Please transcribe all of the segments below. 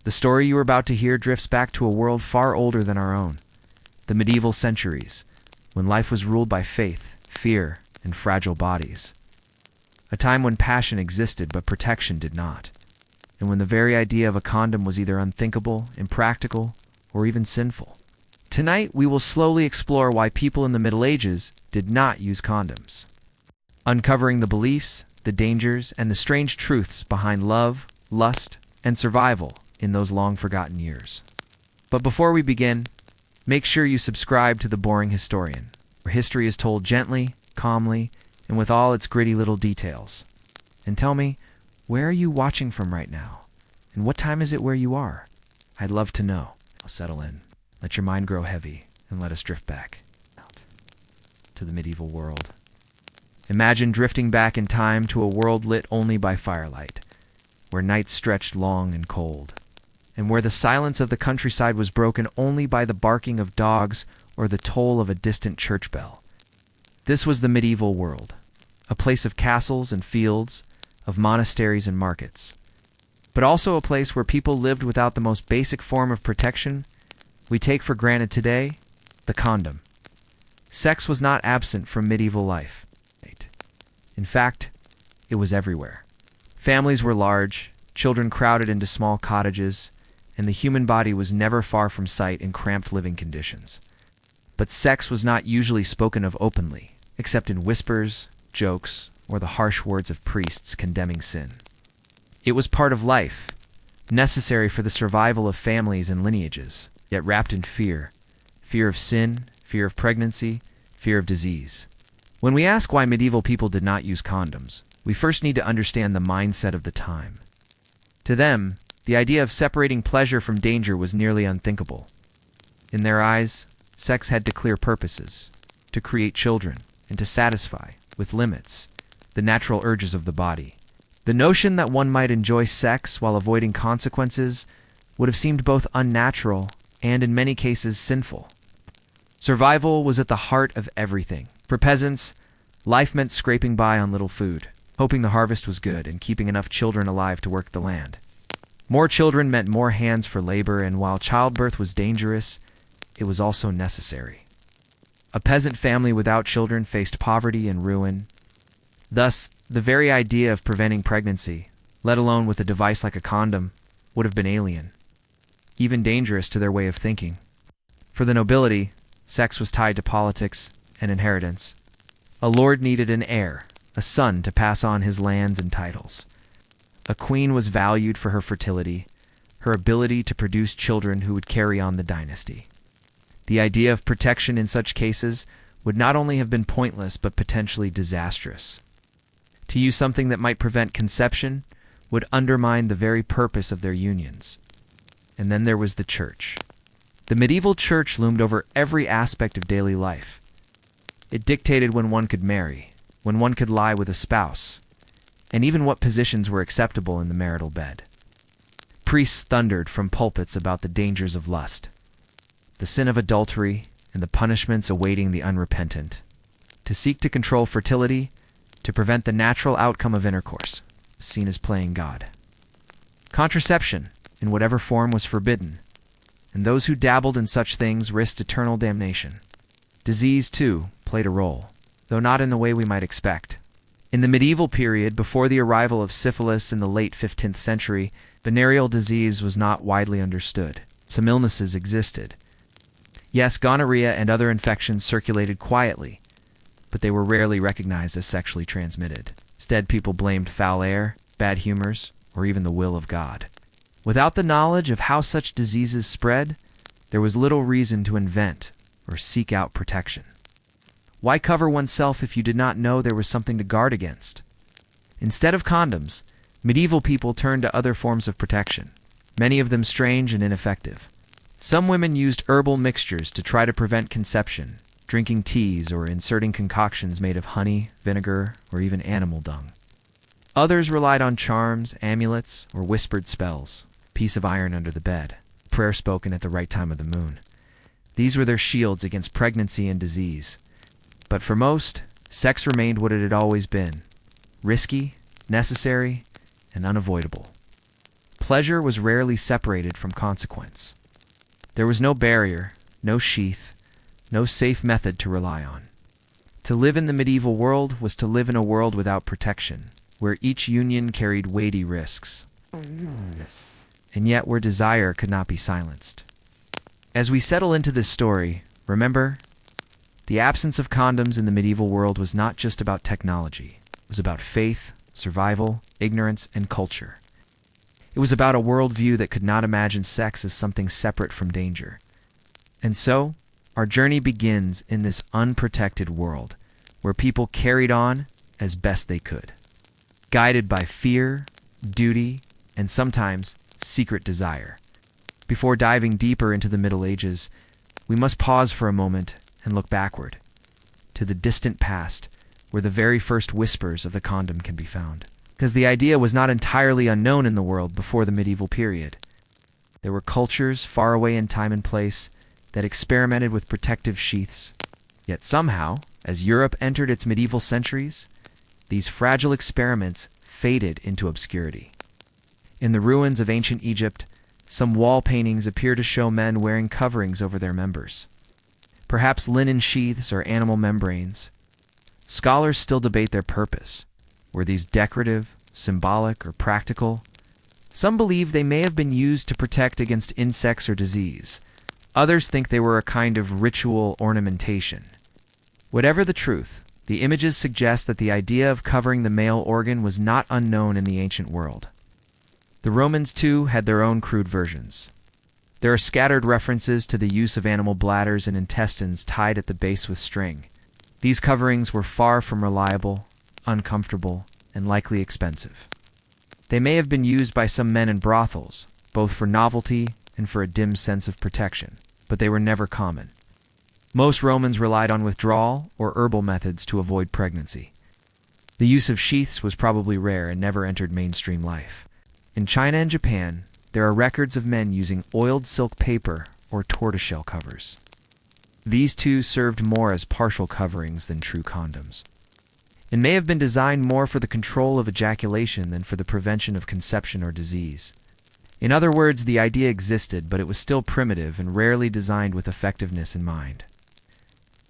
The story you are about to hear drifts back to a world far older than our own, the medieval centuries, when life was ruled by faith, fear, and fragile bodies. A time when passion existed but protection did not, and when the very idea of a condom was either unthinkable, impractical, or even sinful. Tonight, we will slowly explore why people in the Middle Ages did not use condoms, uncovering the beliefs, the dangers, and the strange truths behind love, lust, and survival in those long-forgotten years. But before we begin, make sure you subscribe to The Boring Historian, where history is told gently, calmly, and with all its gritty little details. And tell me, where are you watching from right now? And what time is it where you are? I'd love to know. I'll settle in. Let your mind grow heavy, and let us drift back to the medieval world. Imagine drifting back in time to a world lit only by firelight, where nights stretched long and cold, and where the silence of the countryside was broken only by the barking of dogs or the toll of a distant church bell. This was the medieval world, a place of castles and fields, of monasteries and markets, but also a place where people lived without the most basic form of protection we take for granted today, the condom. Sex was not absent from medieval life. In fact, it was everywhere. Families were large, children crowded into small cottages, and the human body was never far from sight in cramped living conditions. But sex was not usually spoken of openly, except in whispers, jokes, or the harsh words of priests condemning sin. It was part of life, necessary for the survival of families and lineages, yet wrapped in fear. Fear of sin, fear of pregnancy, fear of disease. When we ask why medieval people did not use condoms, we first need to understand the mindset of the time. To them, the idea of separating pleasure from danger was nearly unthinkable. In their eyes, sex had clear purposes: to create children and to satisfy, with limits, the natural urges of the body. The notion that one might enjoy sex while avoiding consequences would have seemed both unnatural and, in many cases, sinful. Survival was at the heart of everything. For peasants, life meant scraping by on little food, hoping the harvest was good, and keeping enough children alive to work the land. More children meant more hands for labor, and while childbirth was dangerous, it was also necessary. A peasant family without children faced poverty and ruin. Thus, the very idea of preventing pregnancy, let alone with a device like a condom, would have been alien, even dangerous to their way of thinking. For the nobility, sex was tied to politics and inheritance. A lord needed an heir, a son to pass on his lands and titles. A queen was valued for her fertility, her ability to produce children who would carry on the dynasty. The idea of protection in such cases would not only have been pointless but potentially disastrous. To use something that might prevent conception would undermine the very purpose of their unions. And then there was the church. The medieval church loomed over every aspect of daily life. It dictated when one could marry, when one could lie with a spouse, and even what positions were acceptable in the marital bed. Priests thundered from pulpits about the dangers of lust, the sin of adultery, and the punishments awaiting the unrepentant. To seek to control fertility, to prevent the natural outcome of intercourse, seen as playing God. Contraception, in whatever form, was forbidden, and those who dabbled in such things risked eternal damnation. Disease, too, played a role, though not in the way we might expect. In the medieval period, before the arrival of syphilis in the late 15th century, venereal disease was not widely understood. Some illnesses existed. Yes, gonorrhea and other infections circulated quietly, but they were rarely recognized as sexually transmitted. Instead, people blamed foul air, bad humors, or even the will of God. Without the knowledge of how such diseases spread, there was little reason to invent or seek out protection. Why cover oneself if you did not know there was something to guard against? Instead of condoms, medieval people turned to other forms of protection, many of them strange and ineffective. Some women used herbal mixtures to try to prevent conception, drinking teas or inserting concoctions made of honey, vinegar, or even animal dung. Others relied on charms, amulets, or whispered spells, a piece of iron under the bed, prayer spoken at the right time of the moon. These were their shields against pregnancy and disease. But for most, sex remained what it had always been: risky, necessary, and unavoidable. pleasure was rarely separated from consequence. There was no barrier, no sheath, no safe method to rely on. To live in the medieval world was to live in a world without protection, where each union carried weighty risks, and yet where desire could not be silenced. As we settle into this story, remember, the absence of condoms in the medieval world was not just about technology. It was about faith, survival, ignorance, and culture. It was about a worldview that could not imagine sex as something separate from danger. And so, our journey begins in this unprotected world, where people carried on as best they could, guided by fear, duty, and sometimes secret desire. Before diving deeper into the Middle Ages, we must pause for a moment and look backward, to the distant past, where the very first whispers of the condom can be found. Because the idea was not entirely unknown in the world before the medieval period. There were cultures far away in time and place that experimented with protective sheaths. Yet somehow, as Europe entered its medieval centuries, these fragile experiments faded into obscurity. In the ruins of ancient Egypt, some wall paintings appear to show men wearing coverings over their members, perhaps linen sheaths or animal membranes. Scholars still debate their purpose. Were these decorative, symbolic, or practical? Some believe they may have been used to protect against insects or disease. Others think they were a kind of ritual ornamentation. Whatever the truth, the images suggest that the idea of covering the male organ was not unknown in the ancient world. The Romans, too, had their own crude versions. There are scattered references to the use of animal bladders and intestines tied at the base with string. These coverings were far from reliable, uncomfortable, and likely expensive. They may have been used by some men in brothels, both for novelty and for a dim sense of protection, but they were never common. Most Romans relied on withdrawal or herbal methods to avoid pregnancy. The use of sheaths was probably rare and never entered mainstream life. In China and Japan, there are records of men using oiled silk paper or tortoiseshell covers. These two served more as partial coverings than true condoms, and may have been designed more for the control of ejaculation than for the prevention of conception or disease. In other words, the idea existed, but it was still primitive and rarely designed with effectiveness in mind.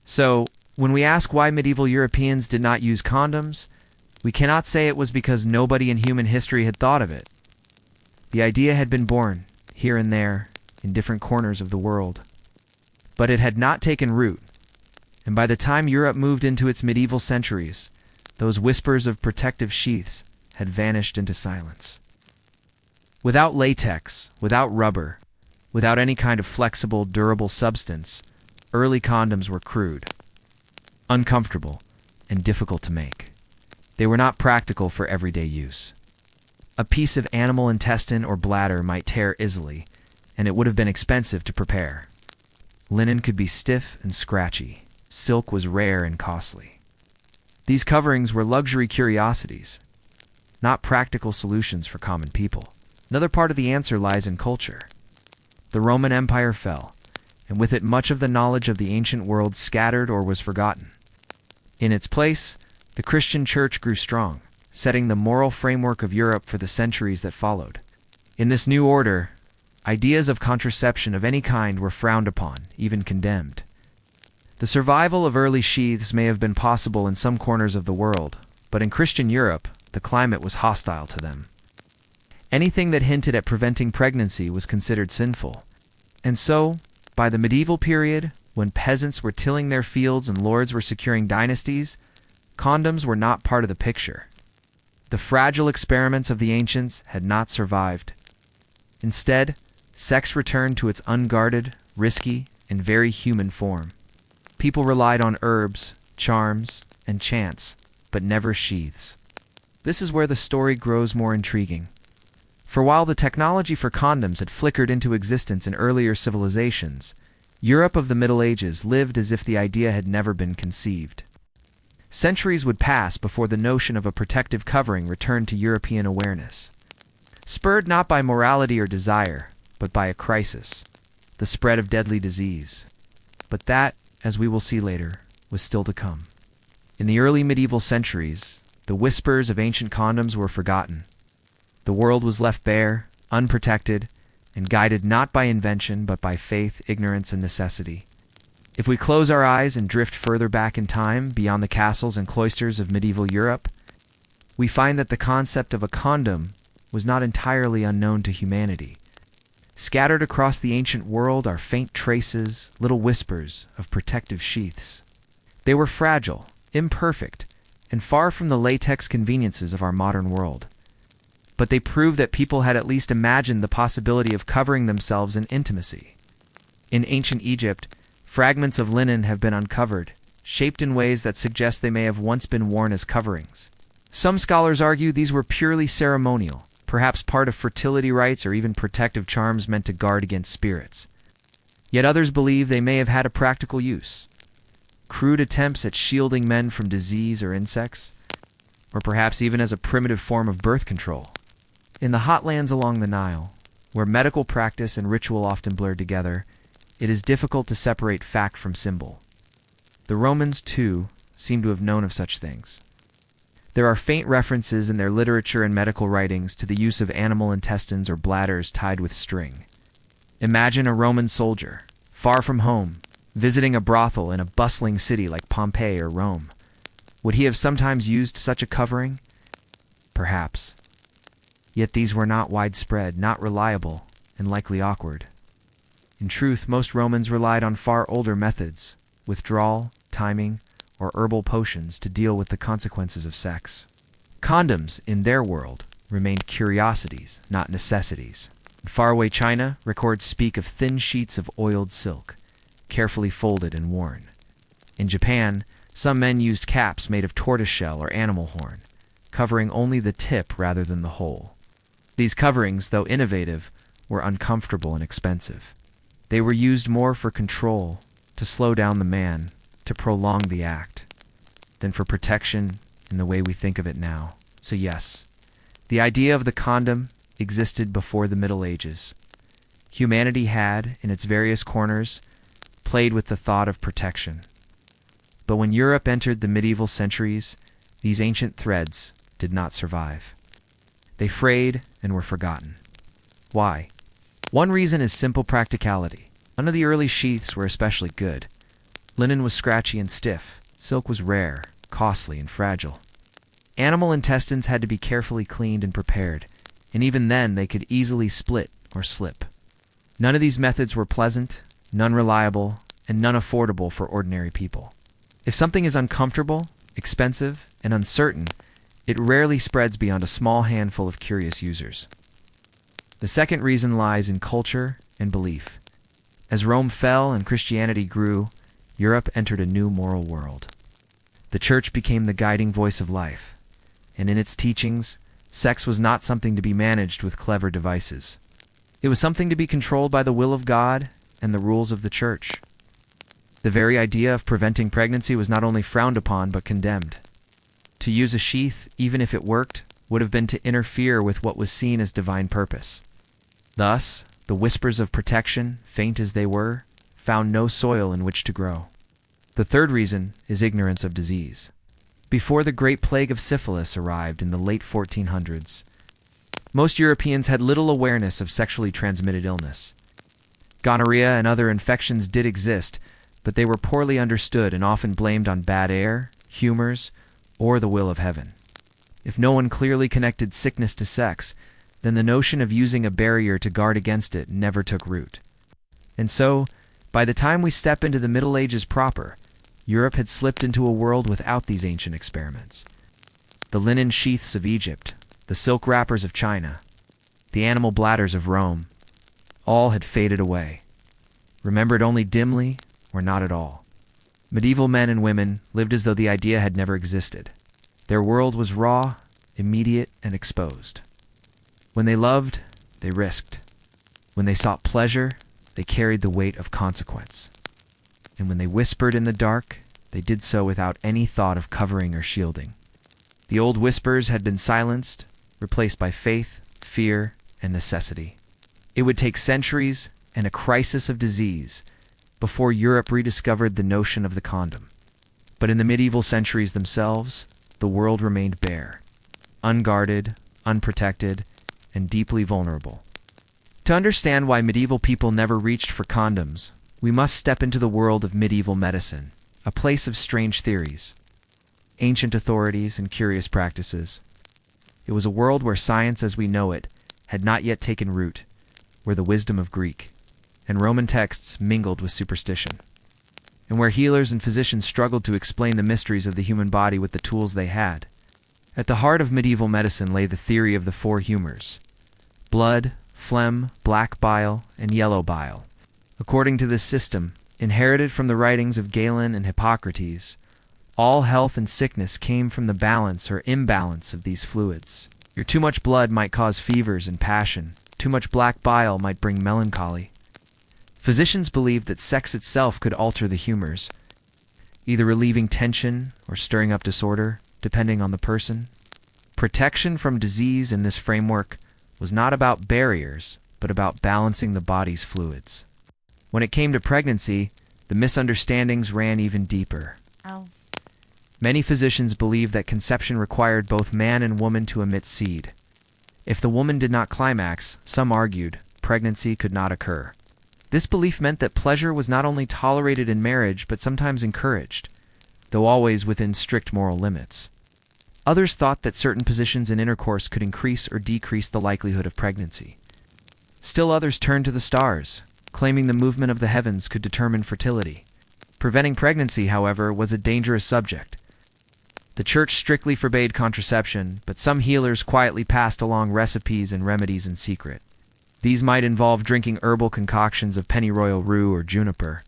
So, when we ask why medieval Europeans did not use condoms, we cannot say it was because nobody in human history had thought of it. The idea had been born, here and there, in different corners of the world. But it had not taken root, and by the time Europe moved into its medieval centuries, those whispers of protective sheaths had vanished into silence. Without latex, without rubber, without any kind of flexible, durable substance, early condoms were crude, uncomfortable, and difficult to make. They were not practical for everyday use. A piece of animal intestine or bladder might tear easily, and it would have been expensive to prepare. Linen could be stiff and scratchy. Silk was rare and costly. These coverings were luxury curiosities, not practical solutions for common people. Another part of the answer lies in culture. The Roman Empire fell, and with it much of the knowledge of the ancient world scattered or was forgotten. In its place, the Christian Church grew strong, setting the moral framework of Europe for the centuries that followed. In this new order, ideas of contraception of any kind were frowned upon, even condemned. The survival of early sheaths may have been possible in some corners of the world, but in Christian Europe, the climate was hostile to them. Anything that hinted at preventing pregnancy was considered sinful. And so, by the medieval period, when peasants were tilling their fields and lords were securing dynasties, condoms were not part of the picture. The fragile experiments of the ancients had not survived. Instead, sex returned to its unguarded, risky, and very human form. People relied on herbs, charms, and chants, but never sheaths. This is where the story grows more intriguing. For while the technology for condoms had flickered into existence in earlier civilizations, Europe of the Middle Ages lived as if the idea had never been conceived. Centuries would pass before the notion of a protective covering returned to European awareness, spurred not by morality or desire, but by a crisis, the spread of deadly disease. But that, as we will see later, was still to come. In the early medieval centuries, the whispers of ancient condoms were forgotten. The world was left bare, unprotected, and guided not by invention but by faith, ignorance, and necessity. If we close our eyes and drift further back in time, beyond the castles and cloisters of medieval Europe, we find that the concept of a condom was not entirely unknown to humanity. Scattered across the ancient world are faint traces, little whispers of protective sheaths. They were fragile, imperfect, and far from the latex conveniences of our modern world. But they prove that people had at least imagined the possibility of covering themselves in intimacy. In ancient Egypt, fragments of linen have been uncovered, shaped in ways that suggest they may have once been worn as coverings. Some scholars argue these were purely ceremonial, perhaps part of fertility rites or even protective charms meant to guard against spirits. Yet others believe they may have had a practical use. Crude attempts at shielding men from disease or insects, or perhaps even as a primitive form of birth control. In the hot lands along the Nile, where medical practice and ritual often blurred together, it is difficult to separate fact from symbol. The Romans, too, seem to have known of such things. There are faint references in their literature and medical writings to the use of animal intestines or bladders tied with string. Imagine a Roman soldier, far from home, visiting a brothel in a bustling city like Pompeii or Rome. Would he have sometimes used such a covering? Perhaps. Yet these were not widespread, not reliable, and likely awkward. In truth, most Romans relied on far older methods, withdrawal, timing, or herbal potions to deal with the consequences of sex. Condoms, in their world, remained curiosities, not necessities. In faraway China, records speak of thin sheets of oiled silk, carefully folded and worn. In Japan, some men used caps made of tortoiseshell or animal horn, covering only the tip rather than the whole. These coverings, though innovative, were uncomfortable and expensive. They were used more for control, to slow down the man, to prolong the act, than for protection in the way we think of it now. So yes, the idea of the condom existed before the Middle Ages. Humanity had, in its various corners, played with the thought of protection. But when Europe entered the medieval centuries, these ancient threads did not survive. They frayed and were forgotten. Why? One reason is simple practicality. None of the early sheaths were especially good. Linen was scratchy and stiff. Silk was rare, costly, and fragile. Animal intestines had to be carefully cleaned and prepared, and even then they could easily split or slip. None of these methods were pleasant, none reliable, and none affordable for ordinary people. If something is uncomfortable, expensive, and uncertain, it rarely spreads beyond a small handful of curious users. The second reason lies in culture and belief. As Rome fell and Christianity grew, Europe entered a new moral world. The church became the guiding voice of life, and in its teachings, sex was not something to be managed with clever devices. It was something to be controlled by the will of God and the rules of the church. The very idea of preventing pregnancy was not only frowned upon but condemned. To use a sheath, even if it worked, would have been to interfere with what was seen as divine purpose. Thus, the whispers of protection, faint as they were, found no soil in which to grow. The third reason is ignorance of disease. Before the Great Plague of Syphilis arrived in the late 1400s, most Europeans had little awareness of sexually transmitted illness. Gonorrhea and other infections did exist, but they were poorly understood and often blamed on bad air, humors, or the will of heaven. If no one clearly connected sickness to sex, then the notion of using a barrier to guard against it never took root. And so, by the time we step into the Middle Ages proper, Europe had slipped into a world without these ancient experiments. The linen sheaths of Egypt, the silk wrappers of China, the animal bladders of Rome, all had faded away, remembered only dimly or not at all. Medieval men and women lived as though the idea had never existed. Their world was raw, immediate, and exposed. When they loved, they risked. When they sought pleasure, they carried the weight of consequence. And when they whispered in the dark, they did so without any thought of covering or shielding. The old whispers had been silenced, replaced by faith, fear, and necessity. It would take centuries and a crisis of disease before Europe rediscovered the notion of the condom. But in the medieval centuries themselves, the world remained bare, unguarded, unprotected, and deeply vulnerable. To understand why medieval people never reached for condoms, we must step into the world of medieval medicine, a place of strange theories, ancient authorities, and curious practices. It was a world where science as we know it had not yet taken root, where the wisdom of Greek and Roman texts mingled with superstition, and where healers and physicians struggled to explain the mysteries of the human body with the tools they had. At the heart of medieval medicine lay the theory of the four humors: blood, phlegm, black bile, and yellow bile. According to this system, inherited from the writings of Galen and Hippocrates, all health and sickness came from the balance or imbalance of these fluids. Your too much blood might cause fevers and passion. Too much black bile might bring melancholy. Physicians believed that sex itself could alter the humors, either relieving tension or stirring up disorder, depending on the person. Protection from disease in this framework was not about barriers, but about balancing the body's fluids. When it came to pregnancy, the misunderstandings ran even deeper. Many physicians believed that conception required both man and woman to emit seed. If the woman did not climax, some argued, pregnancy could not occur. This belief meant that pleasure was not only tolerated in marriage, but sometimes encouraged, though always within strict moral limits. Others thought that certain positions in intercourse could increase or decrease the likelihood of pregnancy. Still others turned to the stars, claiming the movement of the heavens could determine fertility. Preventing pregnancy, however, was a dangerous subject. The church strictly forbade contraception, but some healers quietly passed along recipes and remedies in secret. These might involve drinking herbal concoctions of pennyroyal rue or juniper,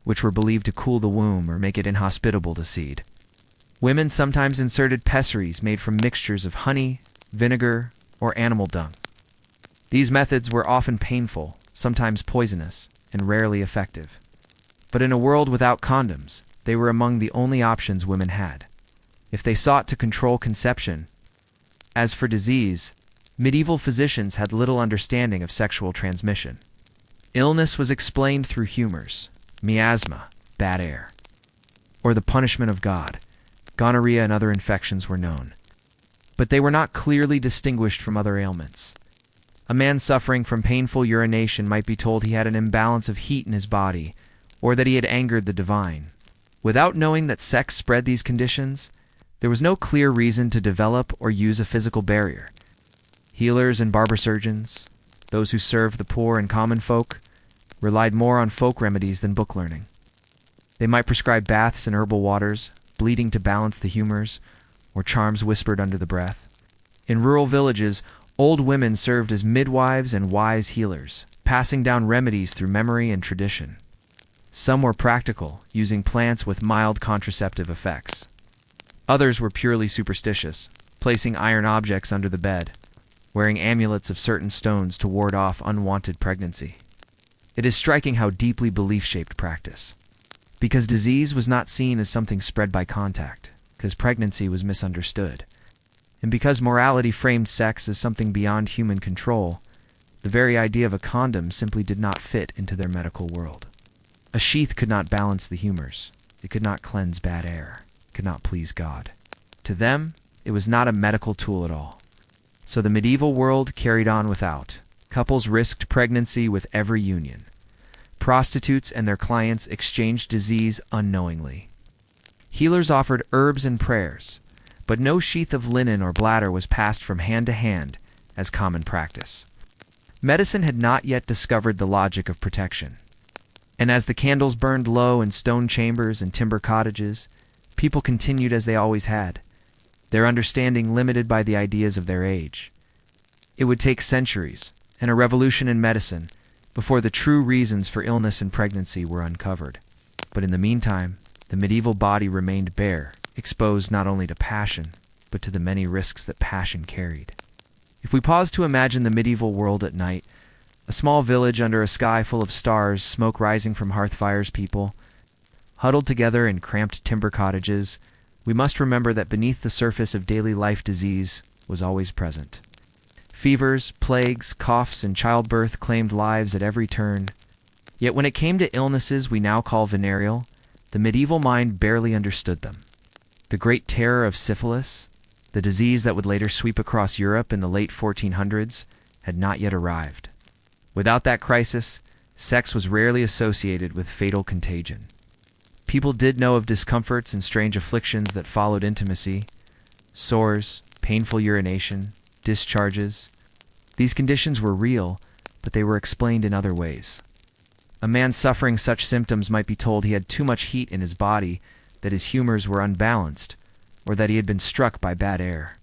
which were believed to cool the womb or make it inhospitable to seed. Women sometimes inserted pessaries made from mixtures of honey, vinegar, or animal dung. These methods were often painful, sometimes poisonous, and rarely effective. But in a world without condoms, they were among the only options women had, if they sought to control conception. As for disease, medieval physicians had little understanding of sexual transmission. Illness was explained through humors, miasma, bad air, or the punishment of God. Gonorrhea and other infections were known, but they were not clearly distinguished from other ailments. A man suffering from painful urination might be told he had an imbalance of heat in his body, or that he had angered the divine. Without knowing that sex spread these conditions, there was no clear reason to develop or use a physical barrier. Healers and barber surgeons, those who served the poor and common folk, relied more on folk remedies than book learning. They might prescribe baths and herbal waters, bleeding to balance the humors, or charms whispered under the breath. In rural villages, old women served as midwives and wise healers, passing down remedies through memory and tradition. Some were practical, using plants with mild contraceptive effects. Others were purely superstitious, placing iron objects under the bed, wearing amulets of certain stones to ward off unwanted pregnancy. It is striking how deeply belief shaped practice. Because disease was not seen as something spread by contact, because pregnancy was misunderstood, and because morality framed sex as something beyond human control, the very idea of a condom simply did not fit into their medical world. A sheath could not balance the humors. It could not cleanse bad air. It could not please God. To them, it was not a medical tool at all. So the medieval world carried on without. Couples risked pregnancy with every union. Prostitutes and their clients exchanged disease unknowingly. Healers offered herbs and prayers, but no sheath of linen or bladder was passed from hand to hand as common practice. Medicine had not yet discovered the logic of protection. And as the candles burned low in stone chambers and timber cottages, people continued as they always had, their understanding limited by the ideas of their age. It would take centuries and a revolution in medicine before the true reasons for illness and pregnancy were uncovered. But in the meantime, the medieval body remained bare, exposed not only to passion, but to the many risks that passion carried. If we pause to imagine the medieval world at night, a small village under a sky full of stars, smoke rising from hearth fires, people huddled together in cramped timber cottages, we must remember that beneath the surface of daily life disease was always present. Fevers, plagues, coughs, and childbirth claimed lives at every turn. Yet when it came to illnesses we now call venereal, the medieval mind barely understood them. The great terror of syphilis, the disease that would later sweep across Europe in the late 1400s, had not yet arrived. Without that crisis, sex was rarely associated with fatal contagion. People did know of discomforts and strange afflictions that followed intimacy: sores, painful urination, discharges. These conditions were real, but they were explained in other ways. A man suffering such symptoms might be told he had too much heat in his body, that his humors were unbalanced, or that he had been struck by bad air.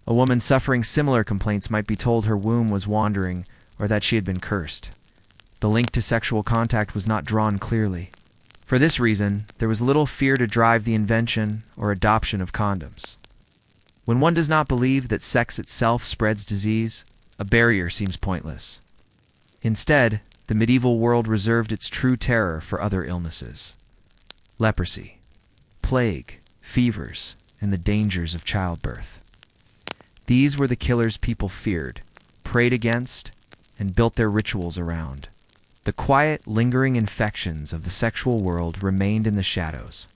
A woman suffering similar complaints might be told her womb was wandering, or that she had been cursed. The link to sexual contact was not drawn clearly. For this reason, there was little fear to drive the invention or adoption of condoms. When one does not believe that sex itself spreads disease, a barrier seems pointless. Instead, the medieval world reserved its true terror for other illnesses: leprosy, plague, fevers, and the dangers of childbirth. These were the killers people feared, prayed against, and built their rituals around. The quiet, lingering infections of the sexual world remained in the shadows.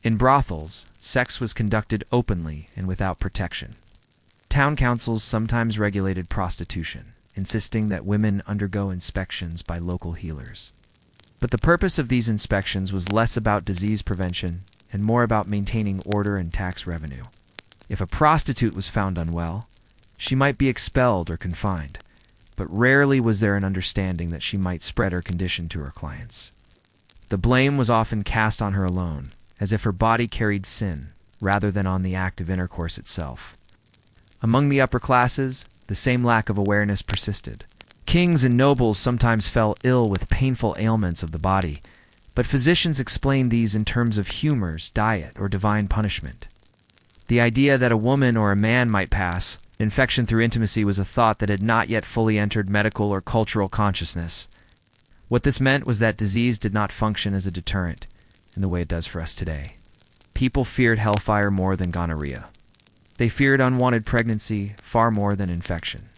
In brothels, sex was conducted openly and without protection. Town councils sometimes regulated prostitution, insisting that women undergo inspections by local healers. But the purpose of these inspections was less about disease prevention and more about maintaining order and tax revenue. If a prostitute was found unwell, she might be expelled or confined, but rarely was there an understanding that she might spread her condition to her clients. The blame was often cast on her alone, as if her body carried sin, rather than on the act of intercourse itself. Among the upper classes, the same lack of awareness persisted. Kings and nobles sometimes fell ill with painful ailments of the body, but physicians explained these in terms of humors, diet, or divine punishment. The idea that a woman or a man might pass infection through intimacy was a thought that had not yet fully entered medical or cultural consciousness. What this meant was that disease did not function as a deterrent in the way it does for us today. People feared hellfire more than gonorrhea. They feared unwanted pregnancy far more than infection.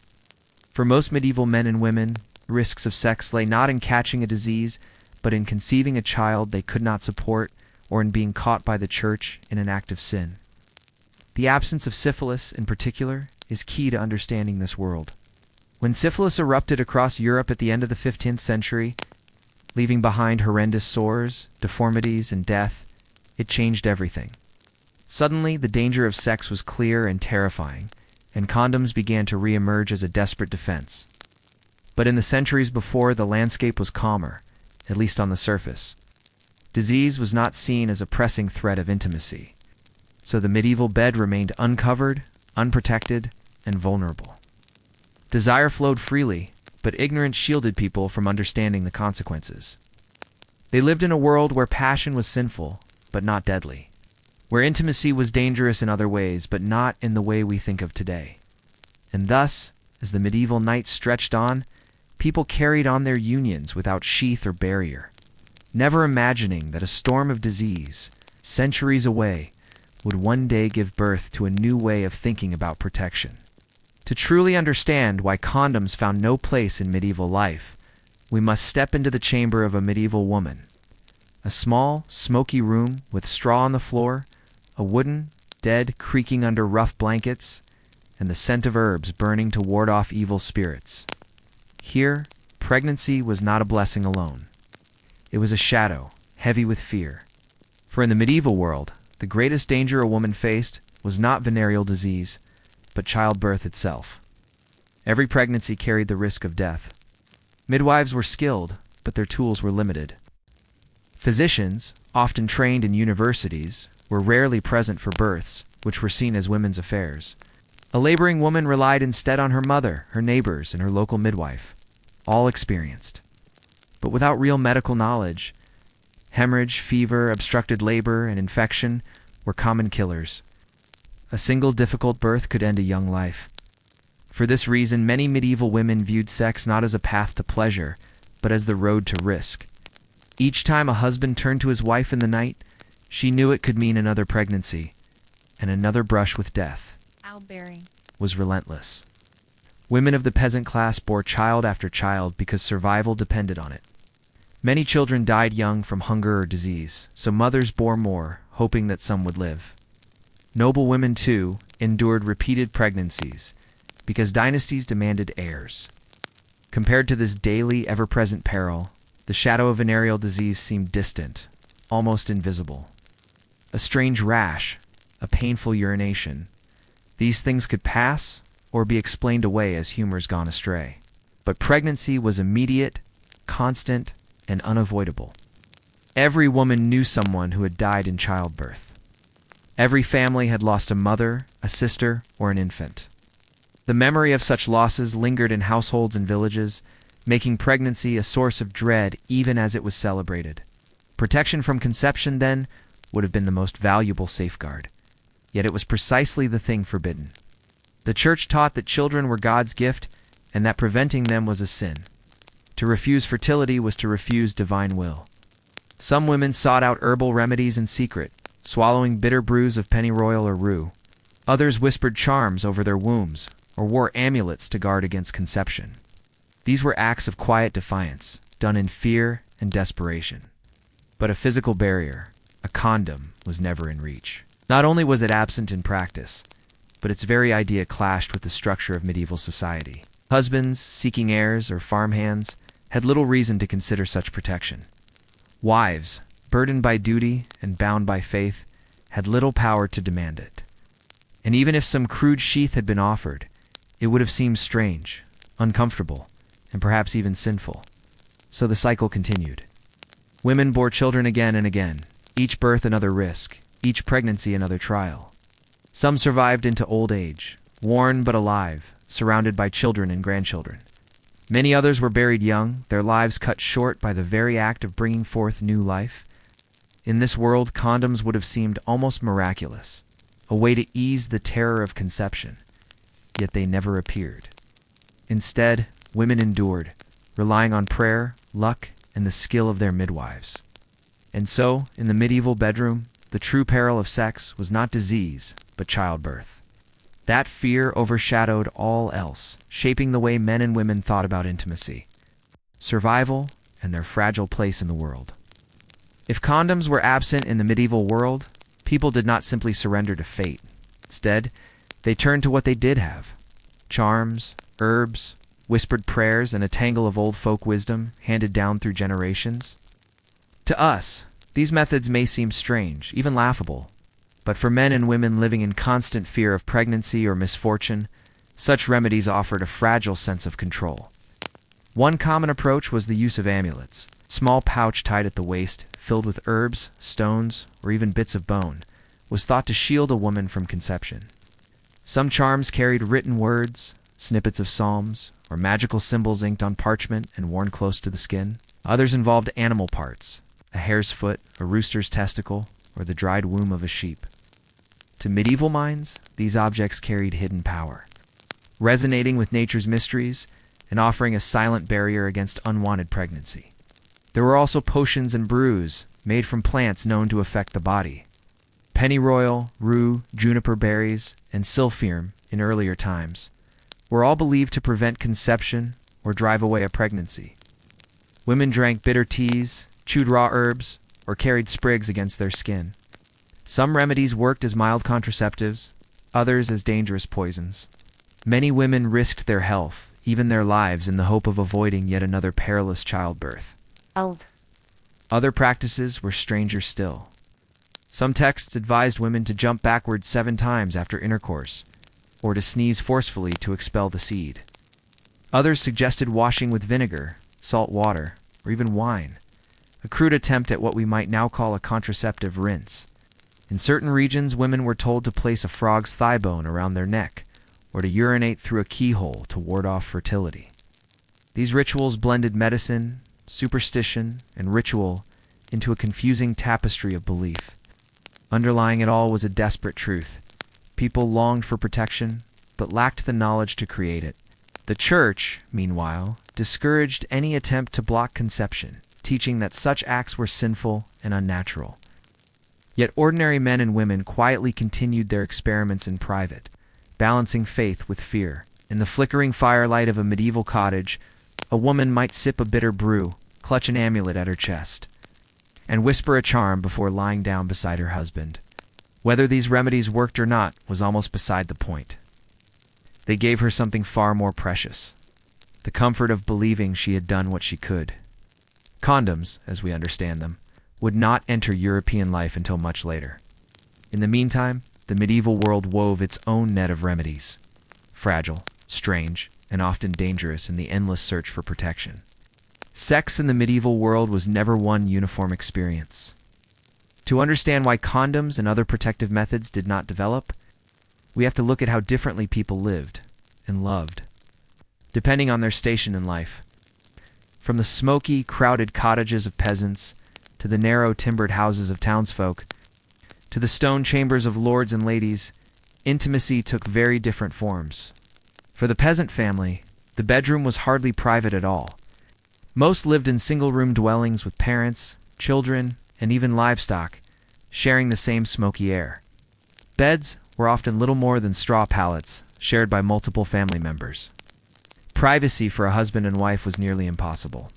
For most medieval men and women, risks of sex lay not in catching a disease, but in conceiving a child they could not support, or in being caught by the church in an act of sin. The absence of syphilis, in particular, is key to understanding this world. When syphilis erupted across Europe at the end of the 15th century, leaving behind horrendous sores, deformities, and death, it changed everything. Suddenly, the danger of sex was clear and terrifying, and condoms began to re-emerge as a desperate defense. But in the centuries before, the landscape was calmer, at least on the surface. Disease was not seen as a pressing threat of intimacy, so the medieval bed remained uncovered, unprotected, and vulnerable. Desire flowed freely, but ignorance shielded people from understanding the consequences. They lived in a world where passion was sinful, but not deadly, where intimacy was dangerous in other ways, but not in the way we think of today. And thus, as the medieval night stretched on, people carried on their unions without sheath or barrier, never imagining that a storm of disease, centuries away, would one day give birth to a new way of thinking about protection. To truly understand why condoms found no place in medieval life, we must step into the chamber of a medieval woman. A small, smoky room with straw on the floor, a wooden dead creaking under rough blankets, and the scent of herbs burning to ward off evil spirits. Here, pregnancy was not a blessing alone. It was a shadow, heavy with fear. For in the medieval world, the greatest danger a woman faced was not venereal disease, but childbirth itself. Every pregnancy carried the risk of death. Midwives were skilled, but their tools were limited. Physicians, often trained in universities, were rarely present for births, which were seen as women's affairs. A laboring woman relied instead on her mother, her neighbors, and her local midwife, all experienced. But without real medical knowledge, hemorrhage, fever, obstructed labor, and infection were common killers. A single difficult birth could end a young life. For this reason, many medieval women viewed sex not as a path to pleasure, but as the road to risk. Each time a husband turned to his wife in the night, she knew it could mean another pregnancy, and another brush with death. Childbearing Was relentless. Women of the peasant class bore child after child because survival depended on it. Many children died young from hunger or disease, so mothers bore more, hoping that some would live. Noble women, too, endured repeated pregnancies, because dynasties demanded heirs. Compared to this daily, ever-present peril, the shadow of venereal disease seemed distant, almost invisible. A strange rash, a painful urination. These things could pass or be explained away as humor's gone astray. But pregnancy was immediate, constant, and unavoidable. Every woman knew someone who had died in childbirth. Every family had lost a mother, a sister, or an infant. The memory of such losses lingered in households and villages, making pregnancy a source of dread even as it was celebrated. Protection from conception, then, would have been the most valuable safeguard. Yet it was precisely the thing forbidden. The Church taught that children were God's gift and that preventing them was a sin. To refuse fertility was to refuse divine will. Some women sought out herbal remedies in secret, swallowing bitter brews of pennyroyal or rue. Others whispered charms over their wombs or wore amulets to guard against conception. These were acts of quiet defiance, done in fear and desperation. But a physical barrier, a condom, was never in reach. Not only was it absent in practice, but its very idea clashed with the structure of medieval society. Husbands, seeking heirs, or farmhands had little reason to consider such protection. Wives, burdened by duty and bound by faith, had little power to demand it. And even if some crude sheath had been offered, it would have seemed strange, uncomfortable, and perhaps even sinful. So the cycle continued. Women bore children again and again, each birth another risk, each pregnancy another trial. Some survived into old age, worn but alive, surrounded by children and grandchildren. Many others were buried young, their lives cut short by the very act of bringing forth new life. In this world, condoms would have seemed almost miraculous, a way to ease the terror of conception, yet they never appeared. Instead, women endured, relying on prayer, luck, and the skill of their midwives. And so, in the medieval bedroom, the true peril of sex was not disease, but childbirth. That fear overshadowed all else, shaping the way men and women thought about intimacy, survival, and their fragile place in the world. If condoms were absent in the medieval world, people did not simply surrender to fate. Instead, they turned to what they did have: charms, herbs, whispered prayers, and a tangle of old folk wisdom handed down through generations. To us, these methods may seem strange, even laughable, but for men and women living in constant fear of pregnancy or misfortune, such remedies offered a fragile sense of control. One common approach was the use of amulets, a small pouch tied at the waist, filled with herbs, stones, or even bits of bone, was thought to shield a woman from conception. Some charms carried written words, snippets of psalms, or magical symbols inked on parchment and worn close to the skin. Others involved animal parts, a hare's foot, a rooster's testicle, or the dried womb of a sheep. To medieval minds, these objects carried hidden power, resonating with nature's mysteries and offering a silent barrier against unwanted pregnancy. There were also potions and brews made from plants known to affect the body. Pennyroyal, rue, juniper berries, and silphium in earlier times were all believed to prevent conception or drive away a pregnancy. Women drank bitter teas, chewed raw herbs, or carried sprigs against their skin. Some remedies worked as mild contraceptives, others as dangerous poisons. Many women risked their health, even their lives, in the hope of avoiding yet another perilous childbirth. Other practices were stranger still. Some texts advised women to jump backwards 7 times after intercourse, or to sneeze forcefully to expel the seed. Others suggested washing with vinegar, salt water, or even wine, a crude attempt at what we might now call a contraceptive rinse. In certain regions, women were told to place a frog's thigh bone around their neck, or to urinate through a keyhole to ward off fertility. These rituals blended medicine, superstition, and ritual into a confusing tapestry of belief. Underlying it all was a desperate truth. People longed for protection, but lacked the knowledge to create it. The Church, meanwhile, discouraged any attempt to block conception, teaching that such acts were sinful and unnatural. Yet ordinary men and women quietly continued their experiments in private, balancing faith with fear. In the flickering firelight of a medieval cottage, a woman might sip a bitter brew, clutch an amulet at her chest, and whisper a charm before lying down beside her husband. Whether these remedies worked or not was almost beside the point. They gave her something far more precious: the comfort of believing she had done what she could. Condoms, as we understand them, would not enter European life until much later. In the meantime, the medieval world wove its own net of remedies, fragile, strange, and often dangerous in the endless search for protection. Sex in the medieval world was never one uniform experience. To understand why condoms and other protective methods did not develop, we have to look at how differently people lived and loved, depending on their station in life. From the smoky, crowded cottages of peasants, to the narrow, timbered houses of townsfolk, to the stone chambers of lords and ladies, intimacy took very different forms. For the peasant family, the bedroom was hardly private at all. Most lived in single-room dwellings with parents, children, and even livestock, sharing the same smoky air. Beds were often little more than straw pallets, shared by multiple family members. Privacy for a husband and wife was nearly impossible.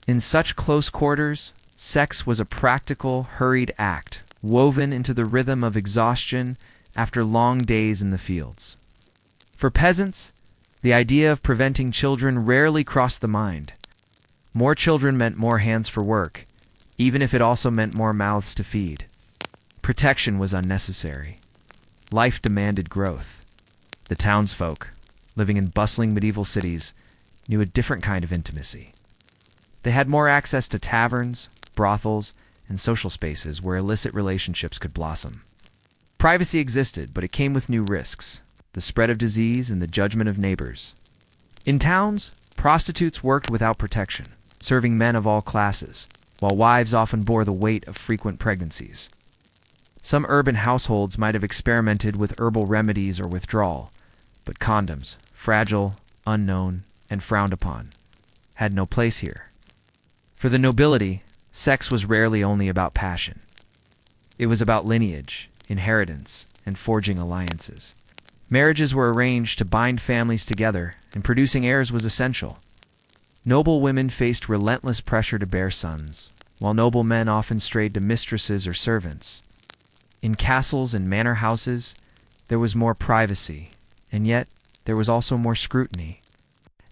In such close quarters, sex was a practical, hurried act, woven into the rhythm of exhaustion after long days in the fields. For peasants, the idea of preventing children rarely crossed the mind. More children meant more hands for work, even if it also meant more mouths to feed. Protection was unnecessary. Life demanded growth. The townsfolk, living in bustling medieval cities, knew a different kind of intimacy. They had more access to taverns, brothels, and social spaces where illicit relationships could blossom. Privacy existed, but it came with new risks: the spread of disease and the judgment of neighbors. In towns, prostitutes worked without protection, serving men of all classes, while wives often bore the weight of frequent pregnancies. Some urban households might have experimented with herbal remedies or withdrawal, but condoms, fragile, unknown, and frowned upon, had no place here. For the nobility, sex was rarely only about passion. It was about lineage, inheritance, and forging alliances. Marriages were arranged to bind families together, and producing heirs was essential. Noble women faced relentless pressure to bear sons, while noble men often strayed to mistresses or servants. In castles and manor houses, there was more privacy, and yet there was also more scrutiny.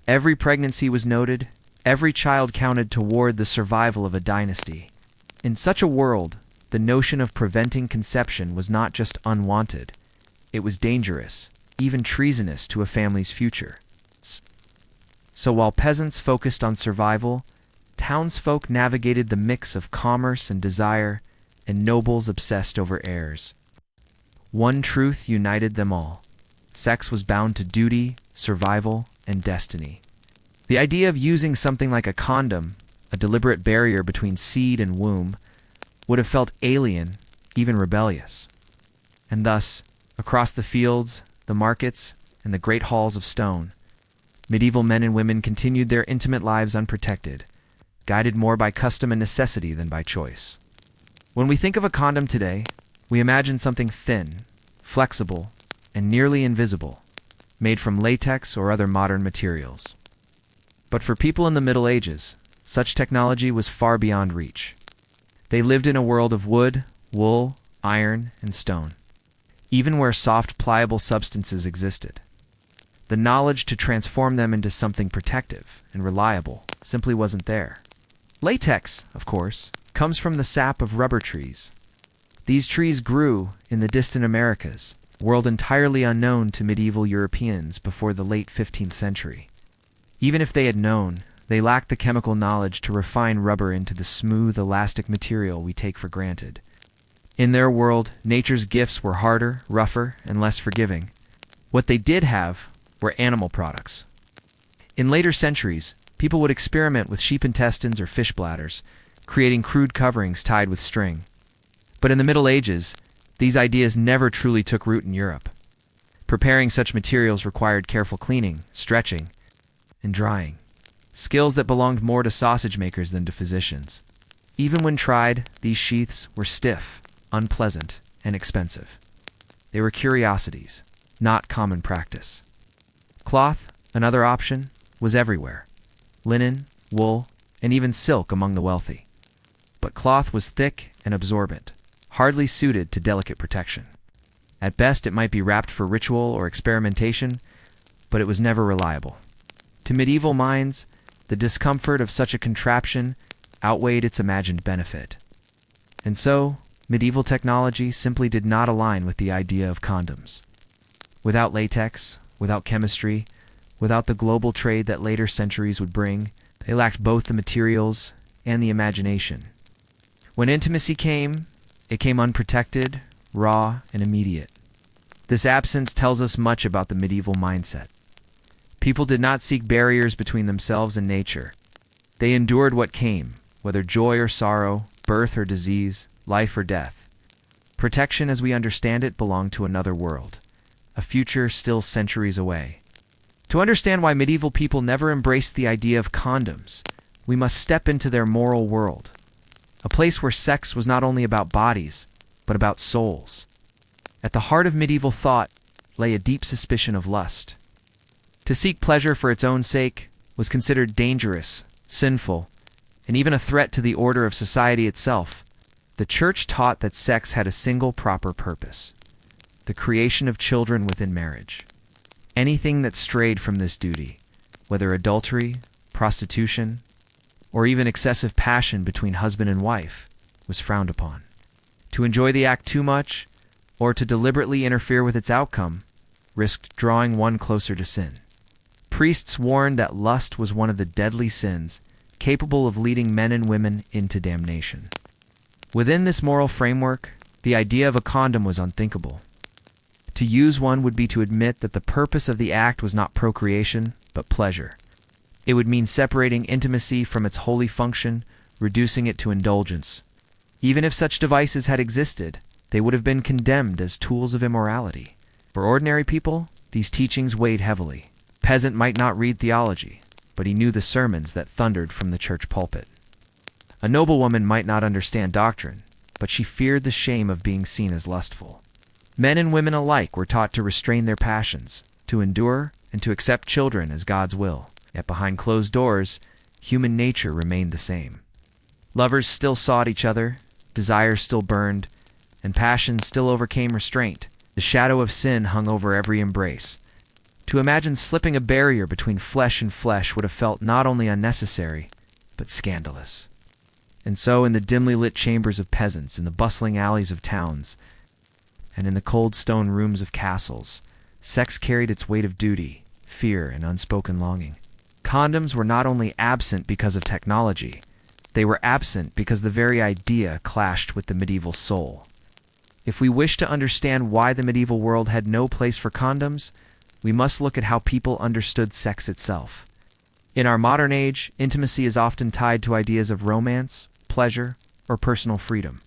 Every pregnancy was noted, every child counted toward the survival of a dynasty. In such a world, the notion of preventing conception was not just unwanted, it was dangerous, even treasonous to a family's future. So while peasants focused on survival, townsfolk navigated the mix of commerce and desire, and nobles obsessed over heirs. One truth united them all: sex was bound to duty, survival, and destiny. The idea of using something like a condom, a deliberate barrier between seed and womb, would have felt alien, even rebellious. And thus, across the fields, the markets, and the great halls of stone, medieval men and women continued their intimate lives unprotected, guided more by custom and necessity than by choice. When we think of a condom today, we imagine something thin, flexible, and nearly invisible, made from latex or other modern materials. But for people in the Middle Ages, such technology was far beyond reach. They lived in a world of wood, wool, iron, and stone, even where soft, pliable substances existed. The knowledge to transform them into something protective and reliable simply wasn't there. Latex, of course, comes from the sap of rubber trees. These trees grew in the distant Americas, a world entirely unknown to medieval Europeans before the late 15th century. Even if they had known, they lacked the chemical knowledge to refine rubber into the smooth, elastic material we take for granted. In their world, nature's gifts were harder, rougher, and less forgiving. What they did have were animal products. In later centuries, people would experiment with sheep intestines or fish bladders, creating crude coverings tied with string. But in the Middle Ages, these ideas never truly took root in Europe. Preparing such materials required careful cleaning, stretching, and drying, skills that belonged more to sausage makers than to physicians. Even when tried, these sheaths were stiff, unpleasant, and expensive. They were curiosities, not common practice. Cloth, another option, was everywhere: linen, wool, and even silk among the wealthy. But cloth was thick and absorbent, hardly suited to delicate protection. At best, it might be wrapped for ritual or experimentation, but it was never reliable. To medieval minds, the discomfort of such a contraption outweighed its imagined benefit. And so, medieval technology simply did not align with the idea of condoms. Without latex, without chemistry, without the global trade that later centuries would bring, they lacked both the materials and the imagination. When intimacy came, it came unprotected, raw, and immediate. This absence tells us much about the medieval mindset. People did not seek barriers between themselves and nature. They endured what came, whether joy or sorrow, birth or disease, life or death. Protection as we understand it belonged to another world, a future still centuries away. To understand why medieval people never embraced the idea of condoms, we must step into their moral world, a place where sex was not only about bodies, but about souls. At the heart of medieval thought lay a deep suspicion of lust. To seek pleasure for its own sake was considered dangerous, sinful, and even a threat to the order of society itself. The Church taught that sex had a single proper purpose: the creation of children within marriage. Anything that strayed from this duty, whether adultery, prostitution, or even excessive passion between husband and wife, was frowned upon. To enjoy the act too much, or to deliberately interfere with its outcome, risked drawing one closer to sin. Priests warned that lust was one of the deadly sins, capable of leading men and women into damnation. Within this moral framework, the idea of a condom was unthinkable. To use one would be to admit that the purpose of the act was not procreation, but pleasure. It would mean separating intimacy from its holy function, reducing it to indulgence. Even if such devices had existed, they would have been condemned as tools of immorality. For ordinary people, these teachings weighed heavily. A peasant might not read theology, but he knew the sermons that thundered from the church pulpit. A noblewoman might not understand doctrine, but she feared the shame of being seen as lustful. Men and women alike were taught to restrain their passions, to endure, and to accept children as God's will. Yet behind closed doors, human nature remained the same. Lovers still sought each other, desires still burned, and passions still overcame restraint. The shadow of sin hung over every embrace. To imagine slipping a barrier between flesh and flesh would have felt not only unnecessary, but scandalous. And so, in the dimly lit chambers of peasants, in the bustling alleys of towns, and in the cold stone rooms of castles, sex carried its weight of duty, fear, and unspoken longing. Condoms were not only absent because of technology, they were absent because the very idea clashed with the medieval soul. If we wish to understand why the medieval world had no place for condoms, we must look at how people understood sex itself. In our modern age, intimacy is often tied to ideas of romance, pleasure, or personal freedom.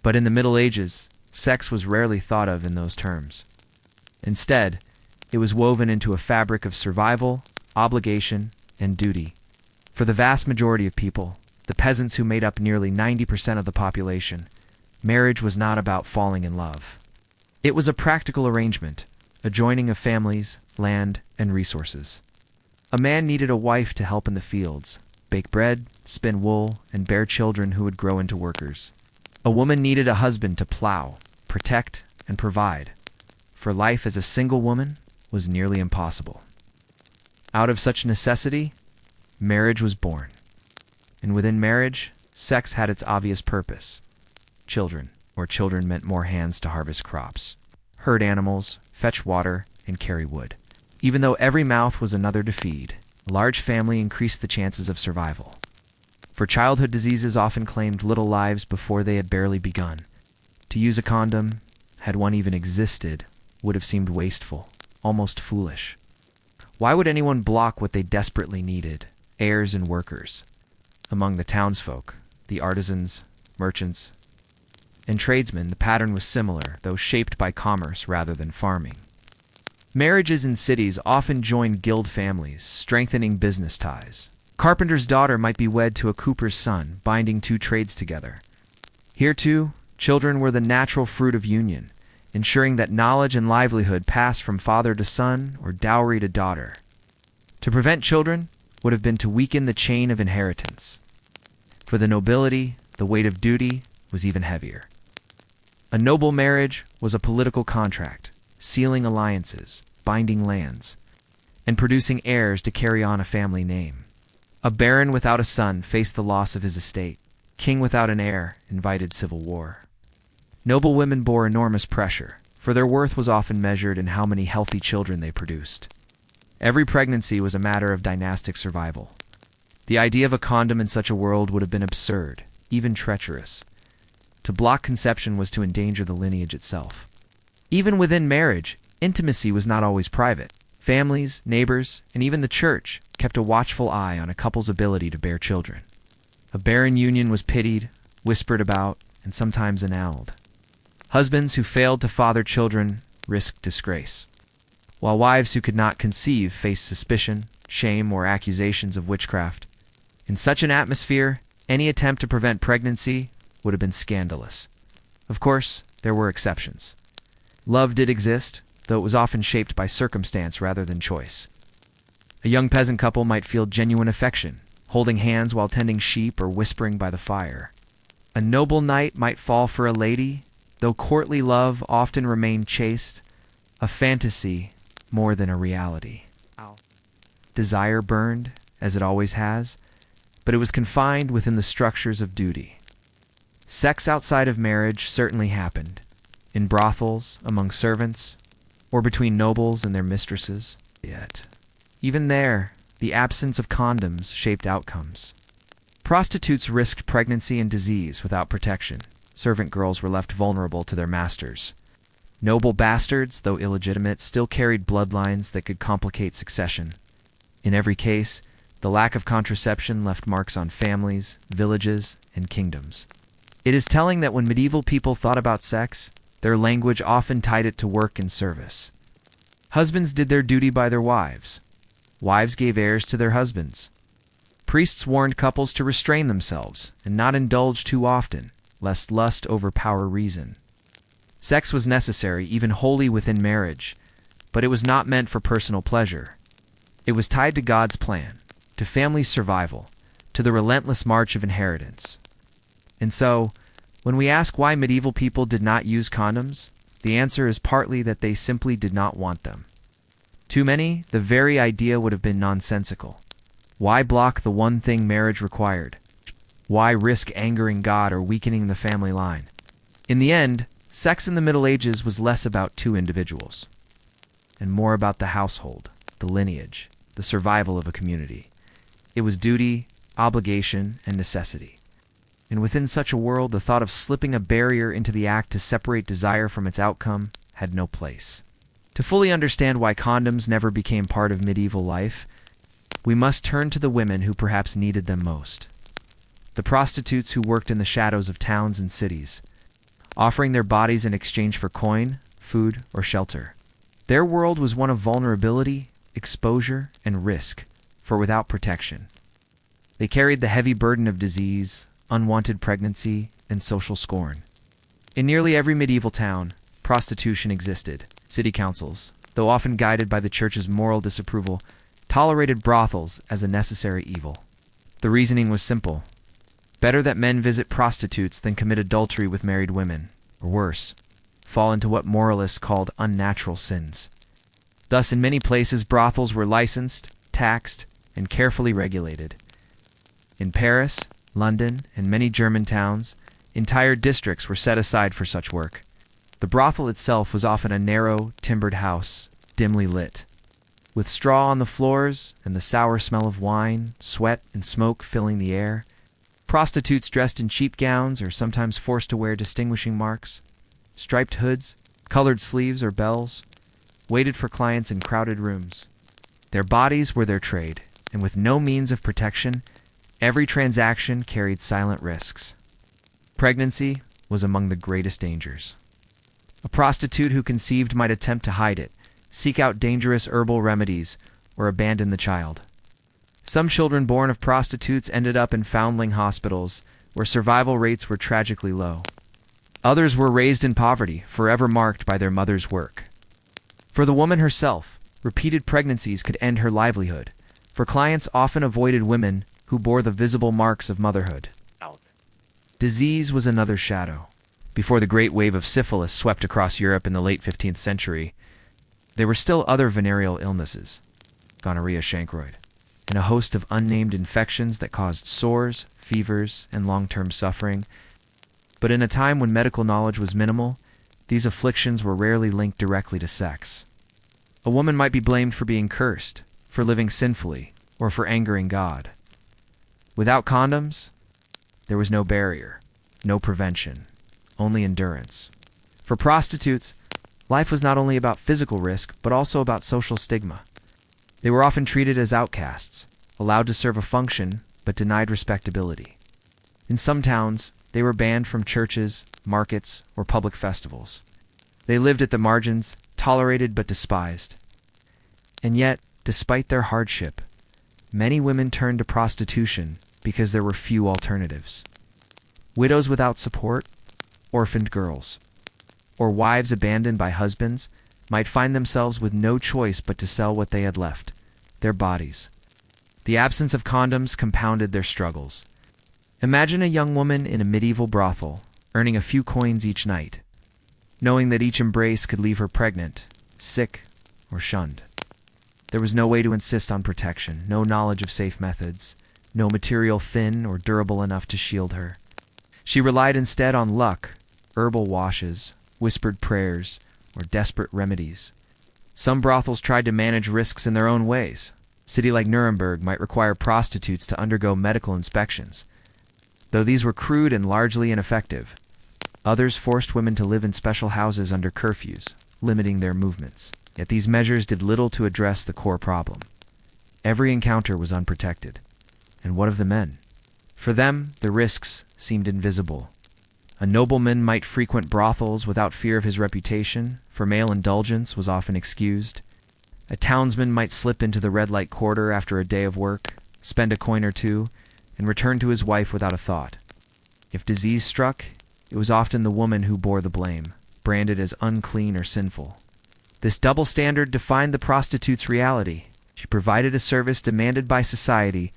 But in the Middle Ages, sex was rarely thought of in those terms. Instead, it was woven into a fabric of survival, obligation, and duty. For the vast majority of people, the peasants who made up nearly 90% of the population, marriage was not about falling in love. It was a practical arrangement, a joining of families, land, and resources. A man needed a wife to help in the fields, bake bread, spin wool, and bear children who would grow into workers. A woman needed a husband to plow, protect, and provide, for life as a single woman was nearly impossible. Out of such necessity, marriage was born. And within marriage, sex had its obvious purpose: children, or children meant more hands to harvest crops, herd animals, fetch water, and carry wood. Even though every mouth was another to feed, a large family increased the chances of survival. For childhood diseases often claimed little lives before they had barely begun. To use a condom, had one even existed, would have seemed wasteful, almost foolish. Why would anyone block what they desperately needed, heirs and workers? Among the townsfolk, the artisans, merchants, and tradesmen, the pattern was similar, though shaped by commerce rather than farming. Marriages in cities often joined guild families, strengthening business ties. Carpenter's daughter might be wed to a cooper's son, binding two trades together. Here, too, children were the natural fruit of union, ensuring that knowledge and livelihood passed from father to son or dowry to daughter. To prevent children would have been to weaken the chain of inheritance. For the nobility, the weight of duty was even heavier. A noble marriage was a political contract, sealing alliances, binding lands. and producing heirs to carry on a family name. A baron without a son faced the loss of his estate. King without an heir invited civil war. Noble women bore enormous pressure, for their worth was often measured in how many healthy children they produced. Every pregnancy was a matter of dynastic survival. The idea of a condom in such a world would have been absurd, even treacherous. To block conception was to endanger the lineage itself. Even within marriage, intimacy was not always private. Families, neighbors, and even the church kept a watchful eye on a couple's ability to bear children. A barren union was pitied, whispered about, and sometimes annulled. Husbands who failed to father children risked disgrace, while wives who could not conceive faced suspicion, shame, or accusations of witchcraft. In such an atmosphere, any attempt to prevent pregnancy would have been scandalous. Of course, there were exceptions. Love did exist, though it was often shaped by circumstance rather than choice. A young peasant couple might feel genuine affection, holding hands while tending sheep or whispering by the fire. A noble knight might fall for a lady, though courtly love often remained chaste, a fantasy more than a reality. Ow. Desire burned, as it always has, but it was confined within the structures of duty. Sex outside of marriage certainly happened, in brothels, among servants, or between nobles and their mistresses. Yet, even there, the absence of condoms shaped outcomes. Prostitutes risked pregnancy and disease without protection. Servant girls were left vulnerable to their masters. Noble bastards, though illegitimate, still carried bloodlines that could complicate succession. In every case, the lack of contraception left marks on families, villages, and kingdoms. It is telling that when medieval people thought about sex, their language often tied it to work and service. Husbands did their duty by their wives. Wives gave heirs to their husbands. Priests warned couples to restrain themselves and not indulge too often, lest lust overpower reason. Sex was necessary, even holy within marriage, but it was not meant for personal pleasure. It was tied to God's plan, to family survival, to the relentless march of inheritance. And so, when we ask why medieval people did not use condoms, the answer is partly that they simply did not want them. To many, the very idea would have been nonsensical. Why block the one thing marriage required? Why risk angering God or weakening the family line? In the end, sex in the Middle Ages was less about two individuals, and more about the household, the lineage, the survival of a community. It was duty, obligation, and necessity. And within such a world, the thought of slipping a barrier into the act to separate desire from its outcome had no place. To fully understand why condoms never became part of medieval life, we must turn to the women who perhaps needed them most. The prostitutes who worked in the shadows of towns and cities, offering their bodies in exchange for coin, food, or shelter. Their world was one of vulnerability, exposure, and risk, for without protection, they carried the heavy burden of disease, unwanted pregnancy, and social scorn. In nearly every medieval town, prostitution existed. City councils, though often guided by the church's moral disapproval, tolerated brothels as a necessary evil. The reasoning was simple. Better that men visit prostitutes than commit adultery with married women, or worse, fall into what moralists called unnatural sins. Thus, in many places, brothels were licensed, taxed, and carefully regulated. In Paris, London, and many German towns, entire districts were set aside for such work. The brothel itself was often a narrow, timbered house, dimly lit, with straw on the floors and the sour smell of wine, sweat, and smoke filling the air. Prostitutes dressed in cheap gowns or sometimes forced to wear distinguishing marks, striped hoods, colored sleeves, or bells, waited for clients in crowded rooms. Their bodies were their trade, and with no means of protection, every transaction carried silent risks. Pregnancy was among the greatest dangers. A prostitute who conceived might attempt to hide it, seek out dangerous herbal remedies, or abandon the child. Some children born of prostitutes ended up in foundling hospitals, where survival rates were tragically low. Others were raised in poverty, forever marked by their mother's work. For the woman herself, repeated pregnancies could end her livelihood, for clients often avoided women who bore the visible marks of motherhood. Out. Disease was another shadow. Before the great wave of syphilis swept across Europe in the late 15th century, there were still other venereal illnesses. gonorrhea, chancroid, and a host of unnamed infections that caused sores, fevers, and long-term suffering. But in a time when medical knowledge was minimal, these afflictions were rarely linked directly to sex. A woman might be blamed for being cursed, for living sinfully, or for angering God. Without condoms, there was no barrier, no prevention, only endurance. For prostitutes, life was not only about physical risk, but also about social stigma. They were often treated as outcasts, allowed to serve a function, but denied respectability. In some towns, they were banned from churches, markets, or public festivals. They lived at the margins, tolerated but despised. And yet, despite their hardship, many women turned to prostitution because there were few alternatives. Widows without support, orphaned girls, or wives abandoned by husbands might find themselves with no choice but to sell what they had left, their bodies. The absence of condoms compounded their struggles. Imagine a young woman in a medieval brothel, earning a few coins each night, knowing that each embrace could leave her pregnant, sick, or shunned. There was no way to insist on protection, no knowledge of safe methods, no material thin or durable enough to shield her. She relied instead on luck, herbal washes, whispered prayers, or desperate remedies. Some brothels tried to manage risks in their own ways. A city like Nuremberg might require prostitutes to undergo medical inspections, though these were crude and largely ineffective. Others forced women to live in special houses under curfews, limiting their movements. Yet these measures did little to address the core problem. Every encounter was unprotected. And what of the men? For them, the risks seemed invisible. A nobleman might frequent brothels without fear of his reputation, for male indulgence was often excused. A townsman might slip into the red light quarter after a day of work, spend a coin or two, and return to his wife without a thought. If disease struck, it was often the woman who bore the blame, branded as unclean or sinful. This double standard defined the prostitute's reality. She provided a service demanded by society,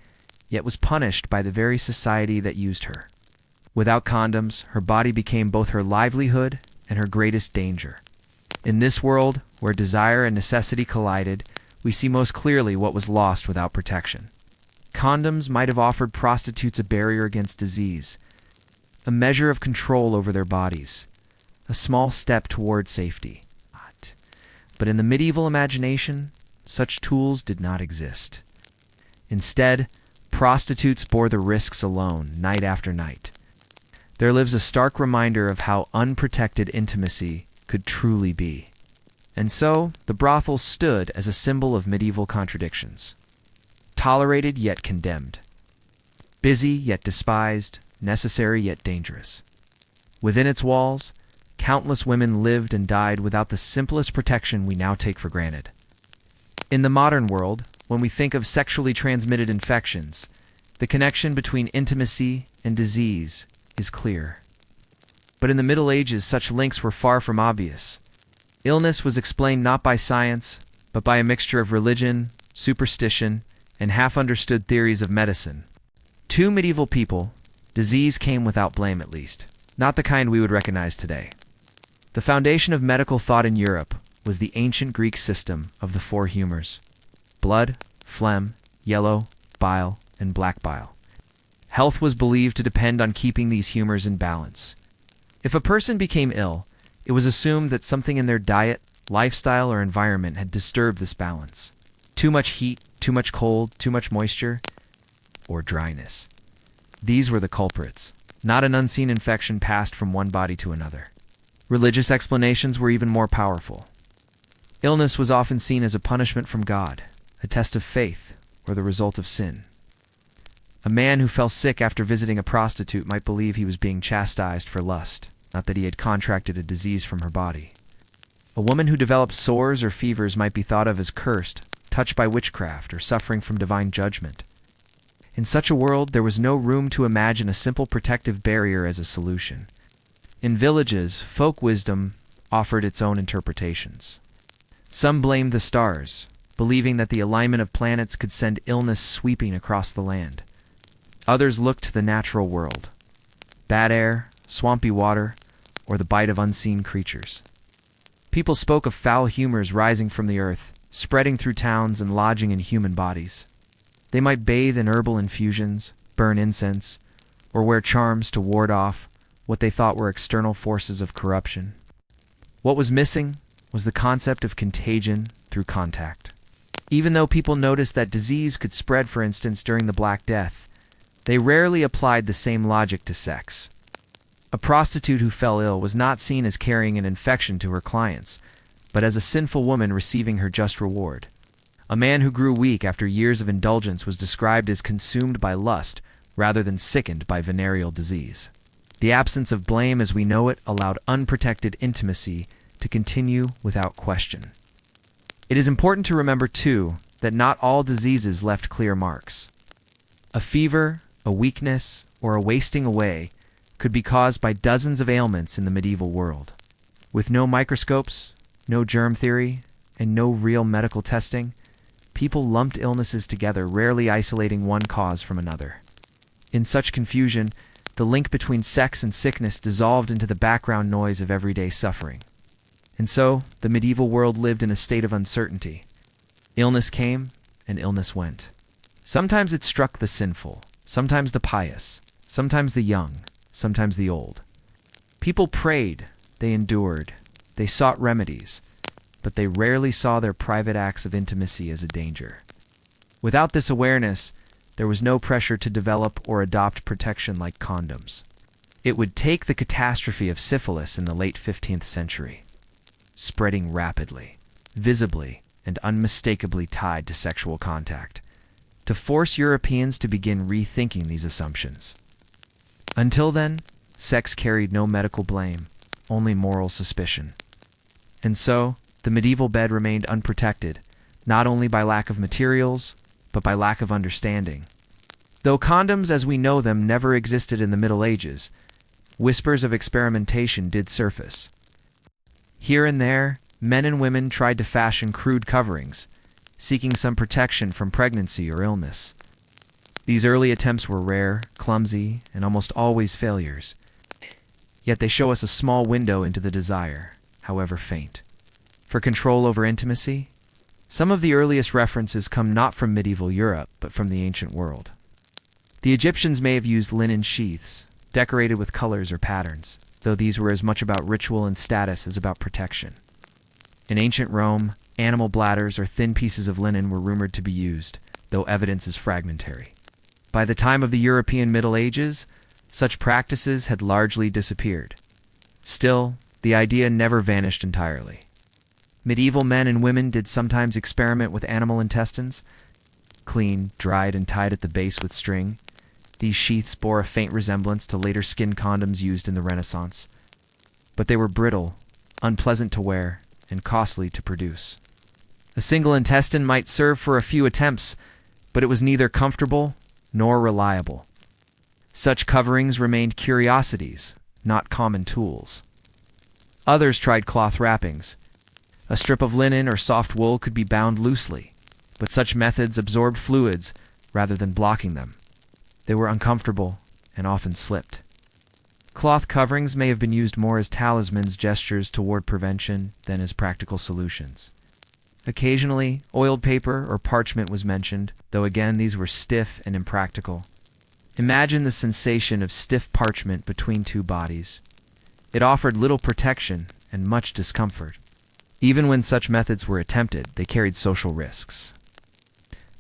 yet was punished by the very society that used her. Without condoms, her body became both her livelihood and her greatest danger. In this world, where desire and necessity collided, we see most clearly what was lost without protection. Condoms might have offered prostitutes a barrier against disease, a measure of control over their bodies, a small step toward safety. But in the medieval imagination, such tools did not exist. Instead, prostitutes bore the risks alone, night after night. There lives a stark reminder of how unprotected intimacy could truly be. And so, the brothel stood as a symbol of medieval contradictions. Tolerated yet condemned. Busy yet despised, necessary yet dangerous. Within its walls, countless women lived and died without the simplest protection we now take for granted. In the modern world, when we think of sexually transmitted infections, the connection between intimacy and disease is clear. But in the Middle Ages, such links were far from obvious. Illness was explained not by science, but by a mixture of religion, superstition, and half-understood theories of medicine. To medieval people, disease came without blame at least, not the kind we would recognize today. The foundation of medical thought in Europe was the ancient Greek system of the four humors: blood, phlegm, yellow, bile, and black bile. Health was believed to depend on keeping these humors in balance. If a person became ill, it was assumed that something in their diet, lifestyle, or environment had disturbed this balance. Too much heat, too much cold, too much moisture, or dryness. These were the culprits, not an unseen infection passed from one body to another. Religious explanations were even more powerful. Illness was often seen as a punishment from God, a test of faith, or the result of sin. A man who fell sick after visiting a prostitute might believe he was being chastised for lust, not that he had contracted a disease from her body. A woman who developed sores or fevers might be thought of as cursed, touched by witchcraft, or suffering from divine judgment. In such a world, there was no room to imagine a simple protective barrier as a solution. In villages, folk wisdom offered its own interpretations. Some blamed the stars, believing that the alignment of planets could send illness sweeping across the land. Others looked to the natural world: bad air, swampy water, or the bite of unseen creatures. People spoke of foul humors rising from the earth, spreading through towns and lodging in human bodies. They might bathe in herbal infusions, burn incense, or wear charms to ward off what they thought were external forces of corruption. What was missing was the concept of contagion through contact. Even though people noticed that disease could spread, for instance, during the Black Death, they rarely applied the same logic to sex. A prostitute who fell ill was not seen as carrying an infection to her clients, but as a sinful woman receiving her just reward. A man who grew weak after years of indulgence was described as consumed by lust rather than sickened by venereal disease. The absence of blame as we know it allowed unprotected intimacy to continue without question. It is important to remember, too, that not all diseases left clear marks. A fever, a weakness, or a wasting away could be caused by dozens of ailments in the medieval world. With no microscopes, no germ theory, and no real medical testing, people lumped illnesses together, rarely isolating one cause from another. In such confusion, the link between sex and sickness dissolved into the background noise of everyday suffering. And so, the medieval world lived in a state of uncertainty. Illness came, and illness went. Sometimes it struck the sinful, sometimes the pious, sometimes the young, sometimes the old. People prayed, they endured, they sought remedies, but they rarely saw their private acts of intimacy as a danger. Without this awareness, there was no pressure to develop or adopt protection like condoms. It would take the catastrophe of syphilis in the late 15th century, spreading rapidly, visibly, and unmistakably tied to sexual contact, to force Europeans to begin rethinking these assumptions. Until then, sex carried no medical blame, only moral suspicion. And so, the medieval bed remained unprotected, not only by lack of materials, but by lack of understanding. Though condoms as we know them never existed in the Middle Ages, whispers of experimentation did surface. Here and there, men and women tried to fashion crude coverings, seeking some protection from pregnancy or illness. These early attempts were rare, clumsy, and almost always failures. Yet they show us a small window into the desire, however faint, for control over intimacy. Some of the earliest references come not from medieval Europe, but from the ancient world. The Egyptians may have used linen sheaths, decorated with colors or patterns, though these were as much about ritual and status as about protection. In ancient Rome, animal bladders or thin pieces of linen were rumored to be used, though evidence is fragmentary. By the time of the European Middle Ages, such practices had largely disappeared. Still, the idea never vanished entirely. Medieval men and women did sometimes experiment with animal intestines, cleaned, dried, and tied at the base with string. These sheaths bore a faint resemblance to later skin condoms used in the Renaissance. But they were brittle, unpleasant to wear, and costly to produce. A single intestine might serve for a few attempts, but it was neither comfortable nor reliable. Such coverings remained curiosities, not common tools. Others tried cloth wrappings. A strip of linen or soft wool could be bound loosely, but such methods absorbed fluids rather than blocking them. They were uncomfortable and often slipped. Cloth coverings may have been used more as talismans, gestures toward prevention than as practical solutions. Occasionally, oiled paper or parchment was mentioned, though again these were stiff and impractical. Imagine the sensation of stiff parchment between two bodies. It offered little protection and much discomfort. Even when such methods were attempted, they carried social risks.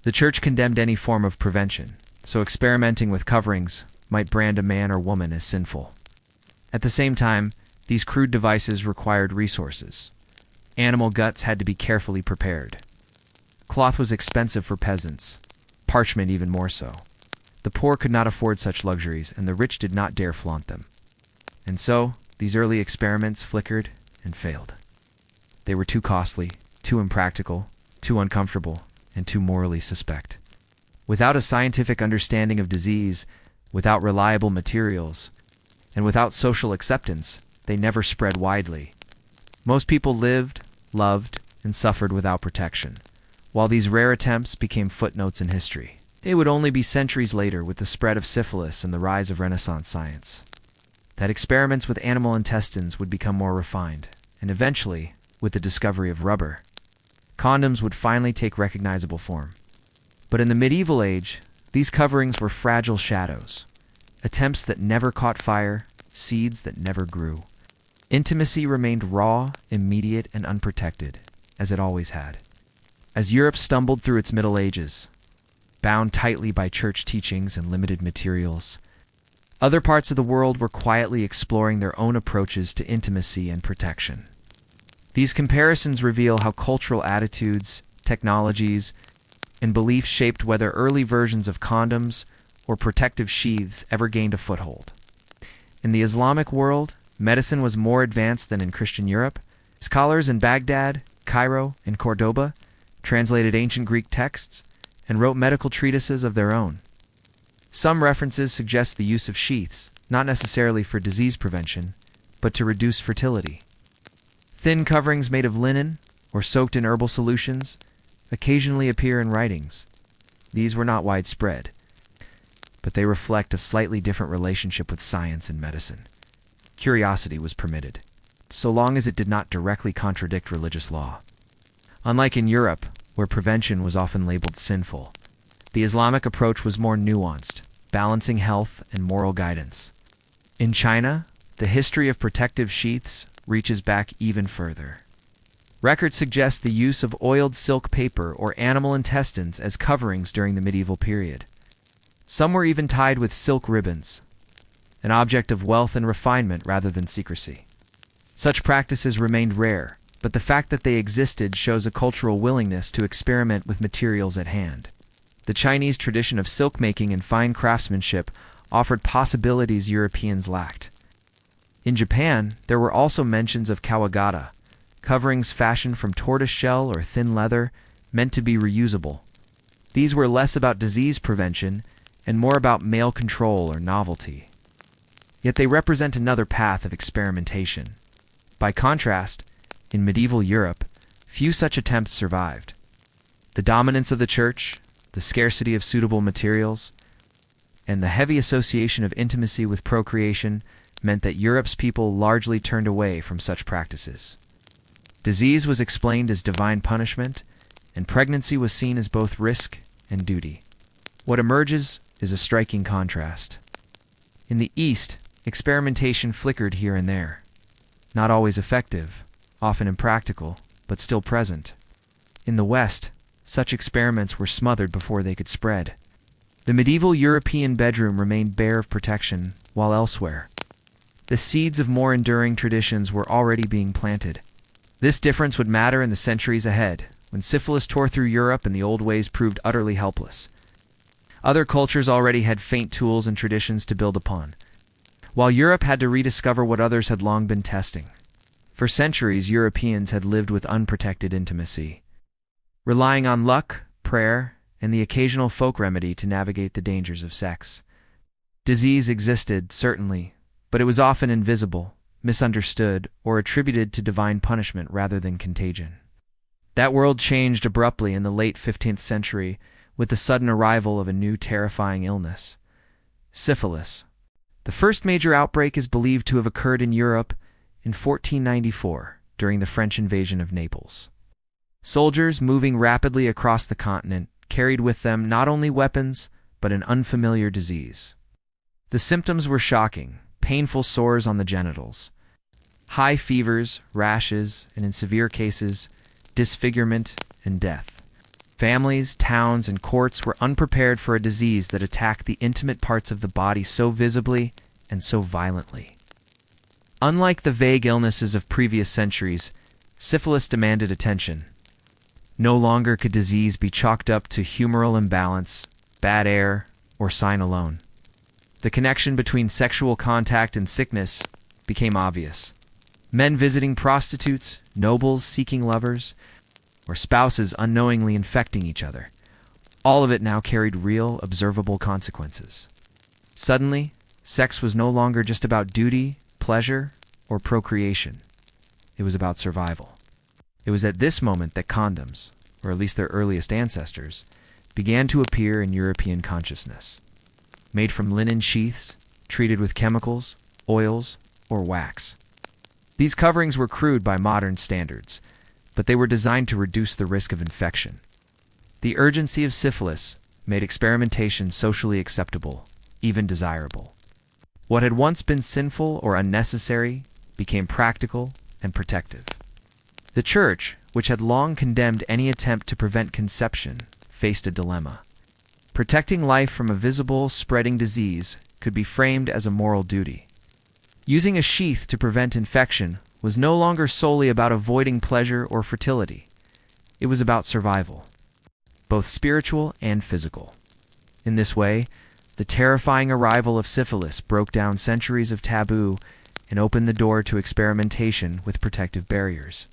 The Church condemned any form of prevention, so experimenting with coverings might brand a man or woman as sinful. At the same time, these crude devices required resources. Animal guts had to be carefully prepared. Cloth was expensive for peasants, parchment even more so. The poor could not afford such luxuries, and the rich did not dare flaunt them. And so, these early experiments flickered and failed. They were too costly, too impractical, too uncomfortable, and too morally suspect. Without a scientific understanding of disease, without reliable materials, and without social acceptance, they never spread widely. Most people lived, loved, and suffered without protection, while these rare attempts became footnotes in history. It would only be centuries later, with the spread of syphilis and the rise of Renaissance science, that experiments with animal intestines would become more refined, and eventually, with the discovery of rubber, condoms would finally take recognizable form. But in the medieval age, these coverings were fragile shadows, attempts that never caught fire, seeds that never grew. Intimacy remained raw, immediate, and unprotected, as it always had. As Europe stumbled through its Middle Ages, bound tightly by church teachings and limited materials, other parts of the world were quietly exploring their own approaches to intimacy and protection. These comparisons reveal how cultural attitudes, technologies, and beliefs shaped whether early versions of condoms or protective sheaths ever gained a foothold. In the Islamic world, medicine was more advanced than in Christian Europe. Scholars in Baghdad, Cairo, and Cordoba translated ancient Greek texts and wrote medical treatises of their own. Some references suggest the use of sheaths, not necessarily for disease prevention, but to reduce fertility. Thin coverings made of linen or soaked in herbal solutions occasionally appear in writings. These were not widespread, but they reflect a slightly different relationship with science and medicine. Curiosity was permitted, so long as it did not directly contradict religious law. Unlike in Europe, where prevention was often labeled sinful, the Islamic approach was more nuanced, balancing health and moral guidance. In China, the history of protective sheaths reaches back even further. Records suggest the use of oiled silk paper or animal intestines as coverings during the medieval period. Some were even tied with silk ribbons, an object of wealth and refinement rather than secrecy. Such practices remained rare, but the fact that they existed shows a cultural willingness to experiment with materials at hand. The Chinese tradition of silk making and fine craftsmanship offered possibilities Europeans lacked. In Japan, there were also mentions of kawagata, coverings fashioned from tortoiseshell or thin leather meant to be reusable. These were less about disease prevention and more about male control or novelty. Yet they represent another path of experimentation. By contrast, in medieval Europe, few such attempts survived. The dominance of the church, the scarcity of suitable materials, and the heavy association of intimacy with procreation meant that Europe's people largely turned away from such practices. Disease was explained as divine punishment, and pregnancy was seen as both risk and duty. What emerges is a striking contrast. In the East, experimentation flickered here and there. Not always effective, often impractical, but still present. In the West, such experiments were smothered before they could spread. The medieval European bedroom remained bare of protection, while elsewhere, the seeds of more enduring traditions were already being planted. This difference would matter in the centuries ahead, when syphilis tore through Europe and the old ways proved utterly helpless. Other cultures already had faint tools and traditions to build upon, while Europe had to rediscover what others had long been testing. For centuries, Europeans had lived with unprotected intimacy, relying on luck, prayer, and the occasional folk remedy to navigate the dangers of sex. Disease existed, certainly, but it was often invisible, misunderstood, or attributed to divine punishment rather than contagion. That world changed abruptly in the late 15th century with the sudden arrival of a new terrifying illness, syphilis. The first major outbreak is believed to have occurred in Europe in 1494 during the French invasion of Naples. Soldiers moving rapidly across the continent carried with them not only weapons, but an unfamiliar disease. The symptoms were shocking: painful sores on the genitals, high fevers, rashes, and in severe cases, disfigurement and death. Families, towns, and courts were unprepared for a disease that attacked the intimate parts of the body so visibly and so violently. Unlike the vague illnesses of previous centuries, syphilis demanded attention. No longer could disease be chalked up to humoral imbalance, bad air, or sign alone. The connection between sexual contact and sickness became obvious. Men visiting prostitutes, nobles seeking lovers, or spouses unknowingly infecting each other. All of it now carried real, observable consequences. Suddenly, sex was no longer just about duty, pleasure, or procreation. It was about survival. It was at this moment that condoms, or at least their earliest ancestors, began to appear in European consciousness. Made from linen sheaths, treated with chemicals, oils, or wax. These coverings were crude by modern standards, but they were designed to reduce the risk of infection. The urgency of syphilis made experimentation socially acceptable, even desirable. What had once been sinful or unnecessary became practical and protective. The Church, which had long condemned any attempt to prevent conception, faced a dilemma. Protecting life from a visible, spreading disease could be framed as a moral duty. Using a sheath to prevent infection was no longer solely about avoiding pleasure or fertility. It was about survival, both spiritual and physical. In this way, the terrifying arrival of syphilis broke down centuries of taboo and opened the door to experimentation with protective barriers.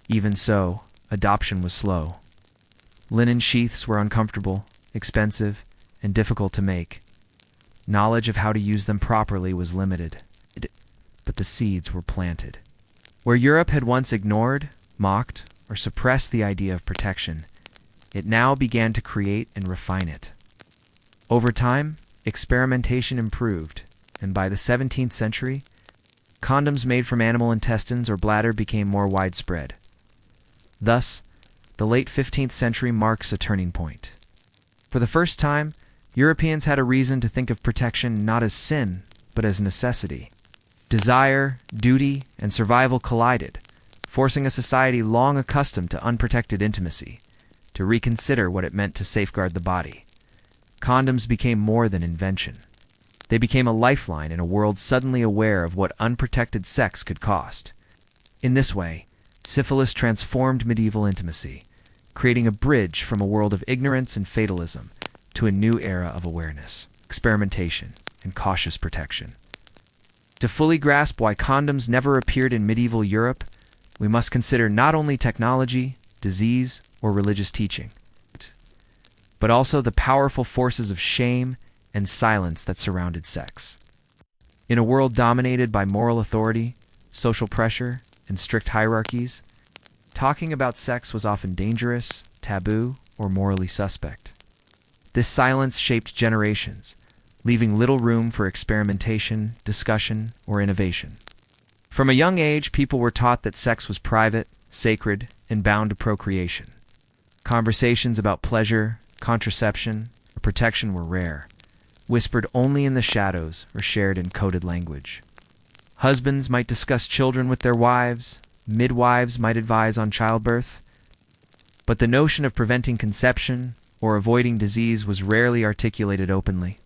Even so, adoption was slow. Linen sheaths were uncomfortable, expensive, and difficult to make. Knowledge of how to use them properly was limited, but the seeds were planted. Where Europe had once ignored, mocked, or suppressed the idea of protection, it now began to create and refine it. Over time, experimentation improved, and by the 17th century, condoms made from animal intestines or bladder became more widespread. Thus, the late 15th century marks a turning point. For the first time, Europeans had a reason to think of protection not as sin, but as necessity. Desire, duty, and survival collided, forcing a society long accustomed to unprotected intimacy to reconsider what it meant to safeguard the body. Condoms became more than invention. They became a lifeline in a world suddenly aware of what unprotected sex could cost. In this way, syphilis transformed medieval intimacy, creating a bridge from a world of ignorance and fatalism to a new era of awareness, experimentation, and cautious protection. To fully grasp why condoms never appeared in medieval Europe, we must consider not only technology, disease, or religious teaching, but also the powerful forces of shame and silence that surrounded sex. In a world dominated by moral authority, social pressure, and strict hierarchies, talking about sex was often dangerous, taboo, or morally suspect. This silence shaped generations, leaving little room for experimentation, discussion, or innovation. From a young age, people were taught that sex was private, sacred, and bound to procreation. Conversations about pleasure, contraception, or protection were rare, whispered only in the shadows or shared in coded language. Husbands might discuss children with their wives, midwives might advise on childbirth, but the notion of preventing conception or avoiding disease was rarely articulated openly.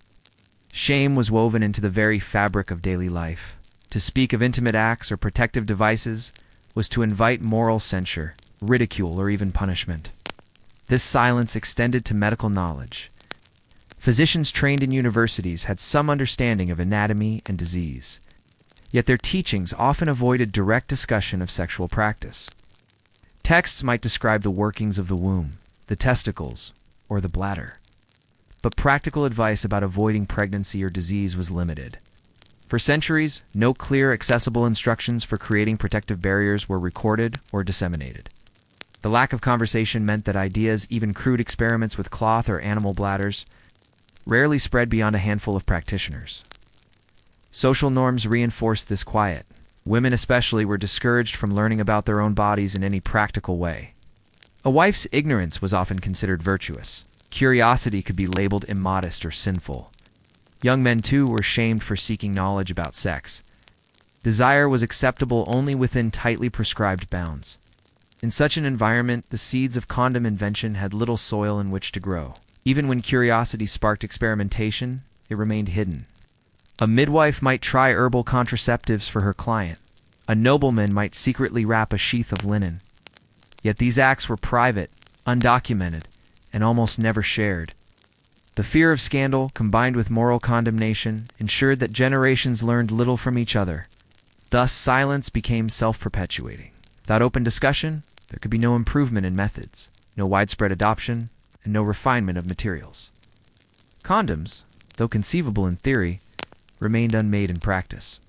Shame was woven into the very fabric of daily life. To speak of intimate acts or protective devices was to invite moral censure, ridicule, or even punishment. This silence extended to medical knowledge. Physicians trained in universities had some understanding of anatomy and disease, yet their teachings often avoided direct discussion of sexual practice. Texts might describe the workings of the womb, the testicles, or the bladder, but practical advice about avoiding pregnancy or disease was limited. For centuries, no clear, accessible instructions for creating protective barriers were recorded or disseminated. The lack of conversation meant that ideas, even crude experiments with cloth or animal bladders, rarely spread beyond a handful of practitioners. Social norms reinforced this quiet. Women especially were discouraged from learning about their own bodies in any practical way. A wife's ignorance was often considered virtuous. Curiosity could be labeled immodest or sinful. Young men, too, were shamed for seeking knowledge about sex. Desire was acceptable only within tightly prescribed bounds. In such an environment, the seeds of condom invention had little soil in which to grow. Even when curiosity sparked experimentation, it remained hidden. A midwife might try herbal contraceptives for her client. A nobleman might secretly wrap a sheath of linen. Yet these acts were private, undocumented, and almost never shared. The fear of scandal, combined with moral condemnation, ensured that generations learned little from each other. Thus, silence became self-perpetuating. Without open discussion, there could be no improvement in methods, no widespread adoption, and no refinement of materials. Condoms, though conceivable in theory, remained unmade in practice.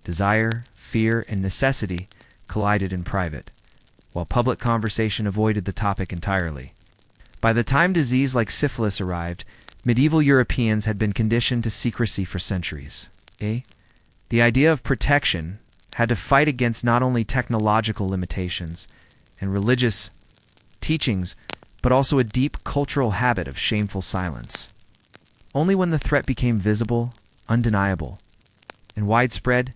Desire, fear, and necessity collided in private, while public conversation avoided the topic entirely. By the time disease like syphilis arrived, medieval Europeans had been conditioned to secrecy for centuries. The idea of protection had to fight against not only technological limitations, and religious teachings, but also a deep cultural habit of shameful silence. Only when the threat became visible, undeniable, and widespread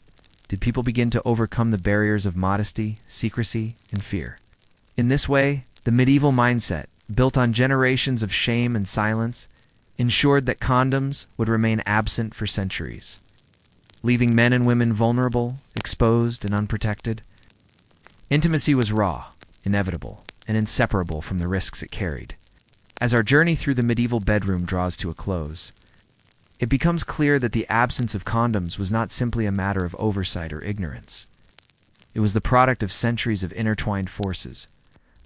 did people begin to overcome the barriers of modesty, secrecy, and fear. In this way, the medieval mindset, built on generations of shame and silence, ensured that condoms would remain absent for centuries, leaving men and women vulnerable, exposed, and unprotected. Intimacy was raw, inevitable, and inseparable from the risks it carried. As our journey through the medieval bedroom draws to a close, it becomes clear that the absence of condoms was not simply a matter of oversight or ignorance. It was the product of centuries of intertwined forces,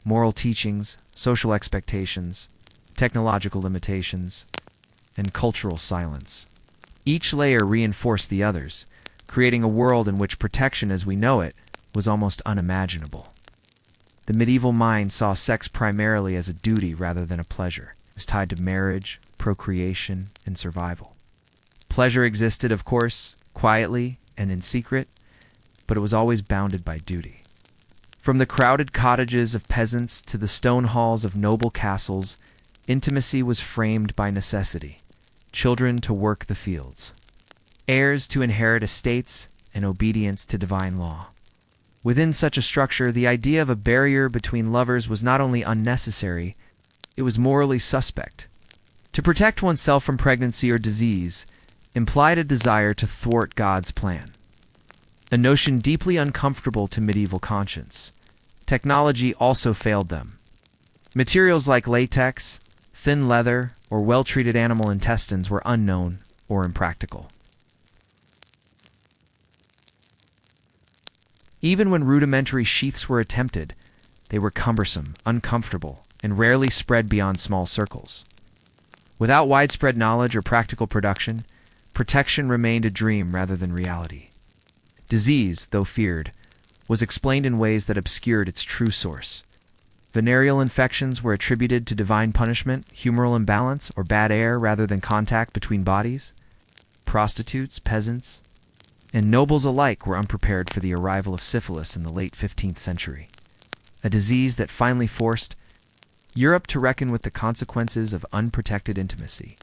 moral teachings, social expectations, technological limitations, and cultural silence. Each layer reinforced the others, creating a world in which protection as we know it was almost unimaginable. The medieval mind saw sex primarily as a duty rather than a pleasure. It was tied to marriage, procreation, and survival. Pleasure existed, of course, quietly and in secret, but it was always bounded by duty. From the crowded cottages of peasants to the stone halls of noble castles, intimacy was framed by necessity. Children to work the fields, heirs to inherit estates, and obedience to divine law. Within such a structure, the idea of a barrier between lovers was not only unnecessary, it was morally suspect. To protect oneself from pregnancy or disease implied a desire to thwart God's plan, a notion deeply uncomfortable to medieval conscience. Technology also failed them. Materials like latex, thin leather, or well-treated animal intestines were unknown or impractical. Even when rudimentary sheaths were attempted, they were cumbersome, uncomfortable, and rarely spread beyond small circles. Without widespread knowledge or practical production, protection remained a dream rather than reality. Disease, though feared, was explained in ways that obscured its true source. Venereal infections were attributed to divine punishment, humoral imbalance, or bad air rather than contact between bodies. Prostitutes, peasants, and nobles alike were unprepared for the arrival of syphilis in the late 15th century, a disease that finally forced Europe to reckon with the consequences of unprotected intimacy.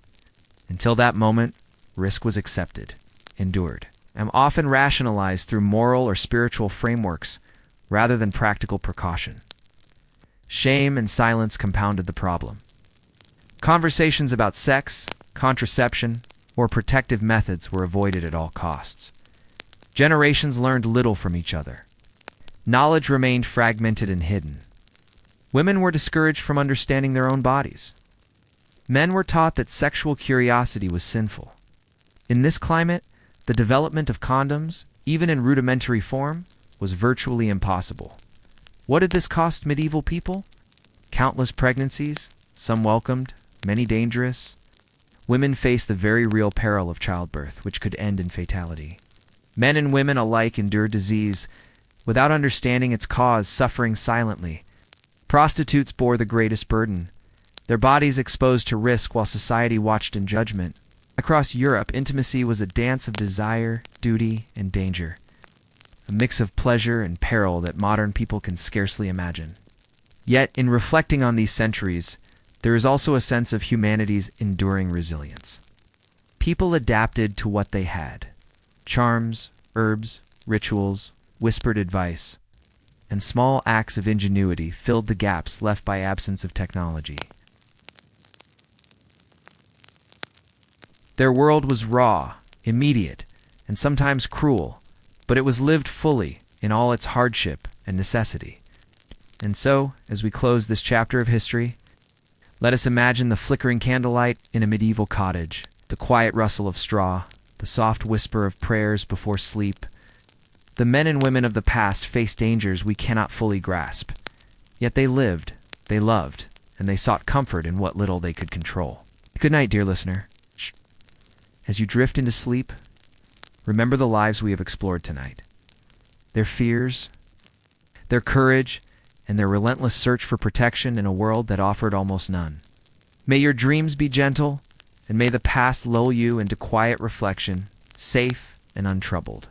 Until that moment, risk was accepted, endured, and often rationalized through moral or spiritual frameworks rather than practical precaution. Shame and silence compounded the problem. Conversations about sex, contraception, or protective methods were avoided at all costs. Generations learned little from each other. Knowledge remained fragmented and hidden. Women were discouraged from understanding their own bodies. Men were taught that sexual curiosity was sinful. In this climate, the development of condoms, even in rudimentary form, was virtually impossible. What did this cost medieval people? Countless pregnancies, some welcomed, many dangerous. Women faced the very real peril of childbirth, which could end in fatality. Men and women alike endured disease without understanding its cause, suffering silently. Prostitutes bore the greatest burden, their bodies exposed to risk while society watched in judgment. Across Europe, intimacy was a dance of desire, duty, and danger, a mix of pleasure and peril that modern people can scarcely imagine. Yet, in reflecting on these centuries, there is also a sense of humanity's enduring resilience. People adapted to what they had. Charms, herbs, rituals, whispered advice, and small acts of ingenuity filled the gaps left by absence of technology. Their world was raw, immediate, and sometimes cruel, but it was lived fully in all its hardship and necessity. And so, as we close this chapter of history, let us imagine the flickering candlelight in a medieval cottage, the quiet rustle of straw, the soft whisper of prayers before sleep. The men and women of the past faced dangers we cannot fully grasp. Yet they lived, they loved, and they sought comfort in what little they could control. Good night, dear listener. As you drift into sleep, remember the lives we have explored tonight. Their fears, their courage, and their relentless search for protection in a world that offered almost none. May your dreams be gentle, and may the past lull you into quiet reflection, safe and untroubled.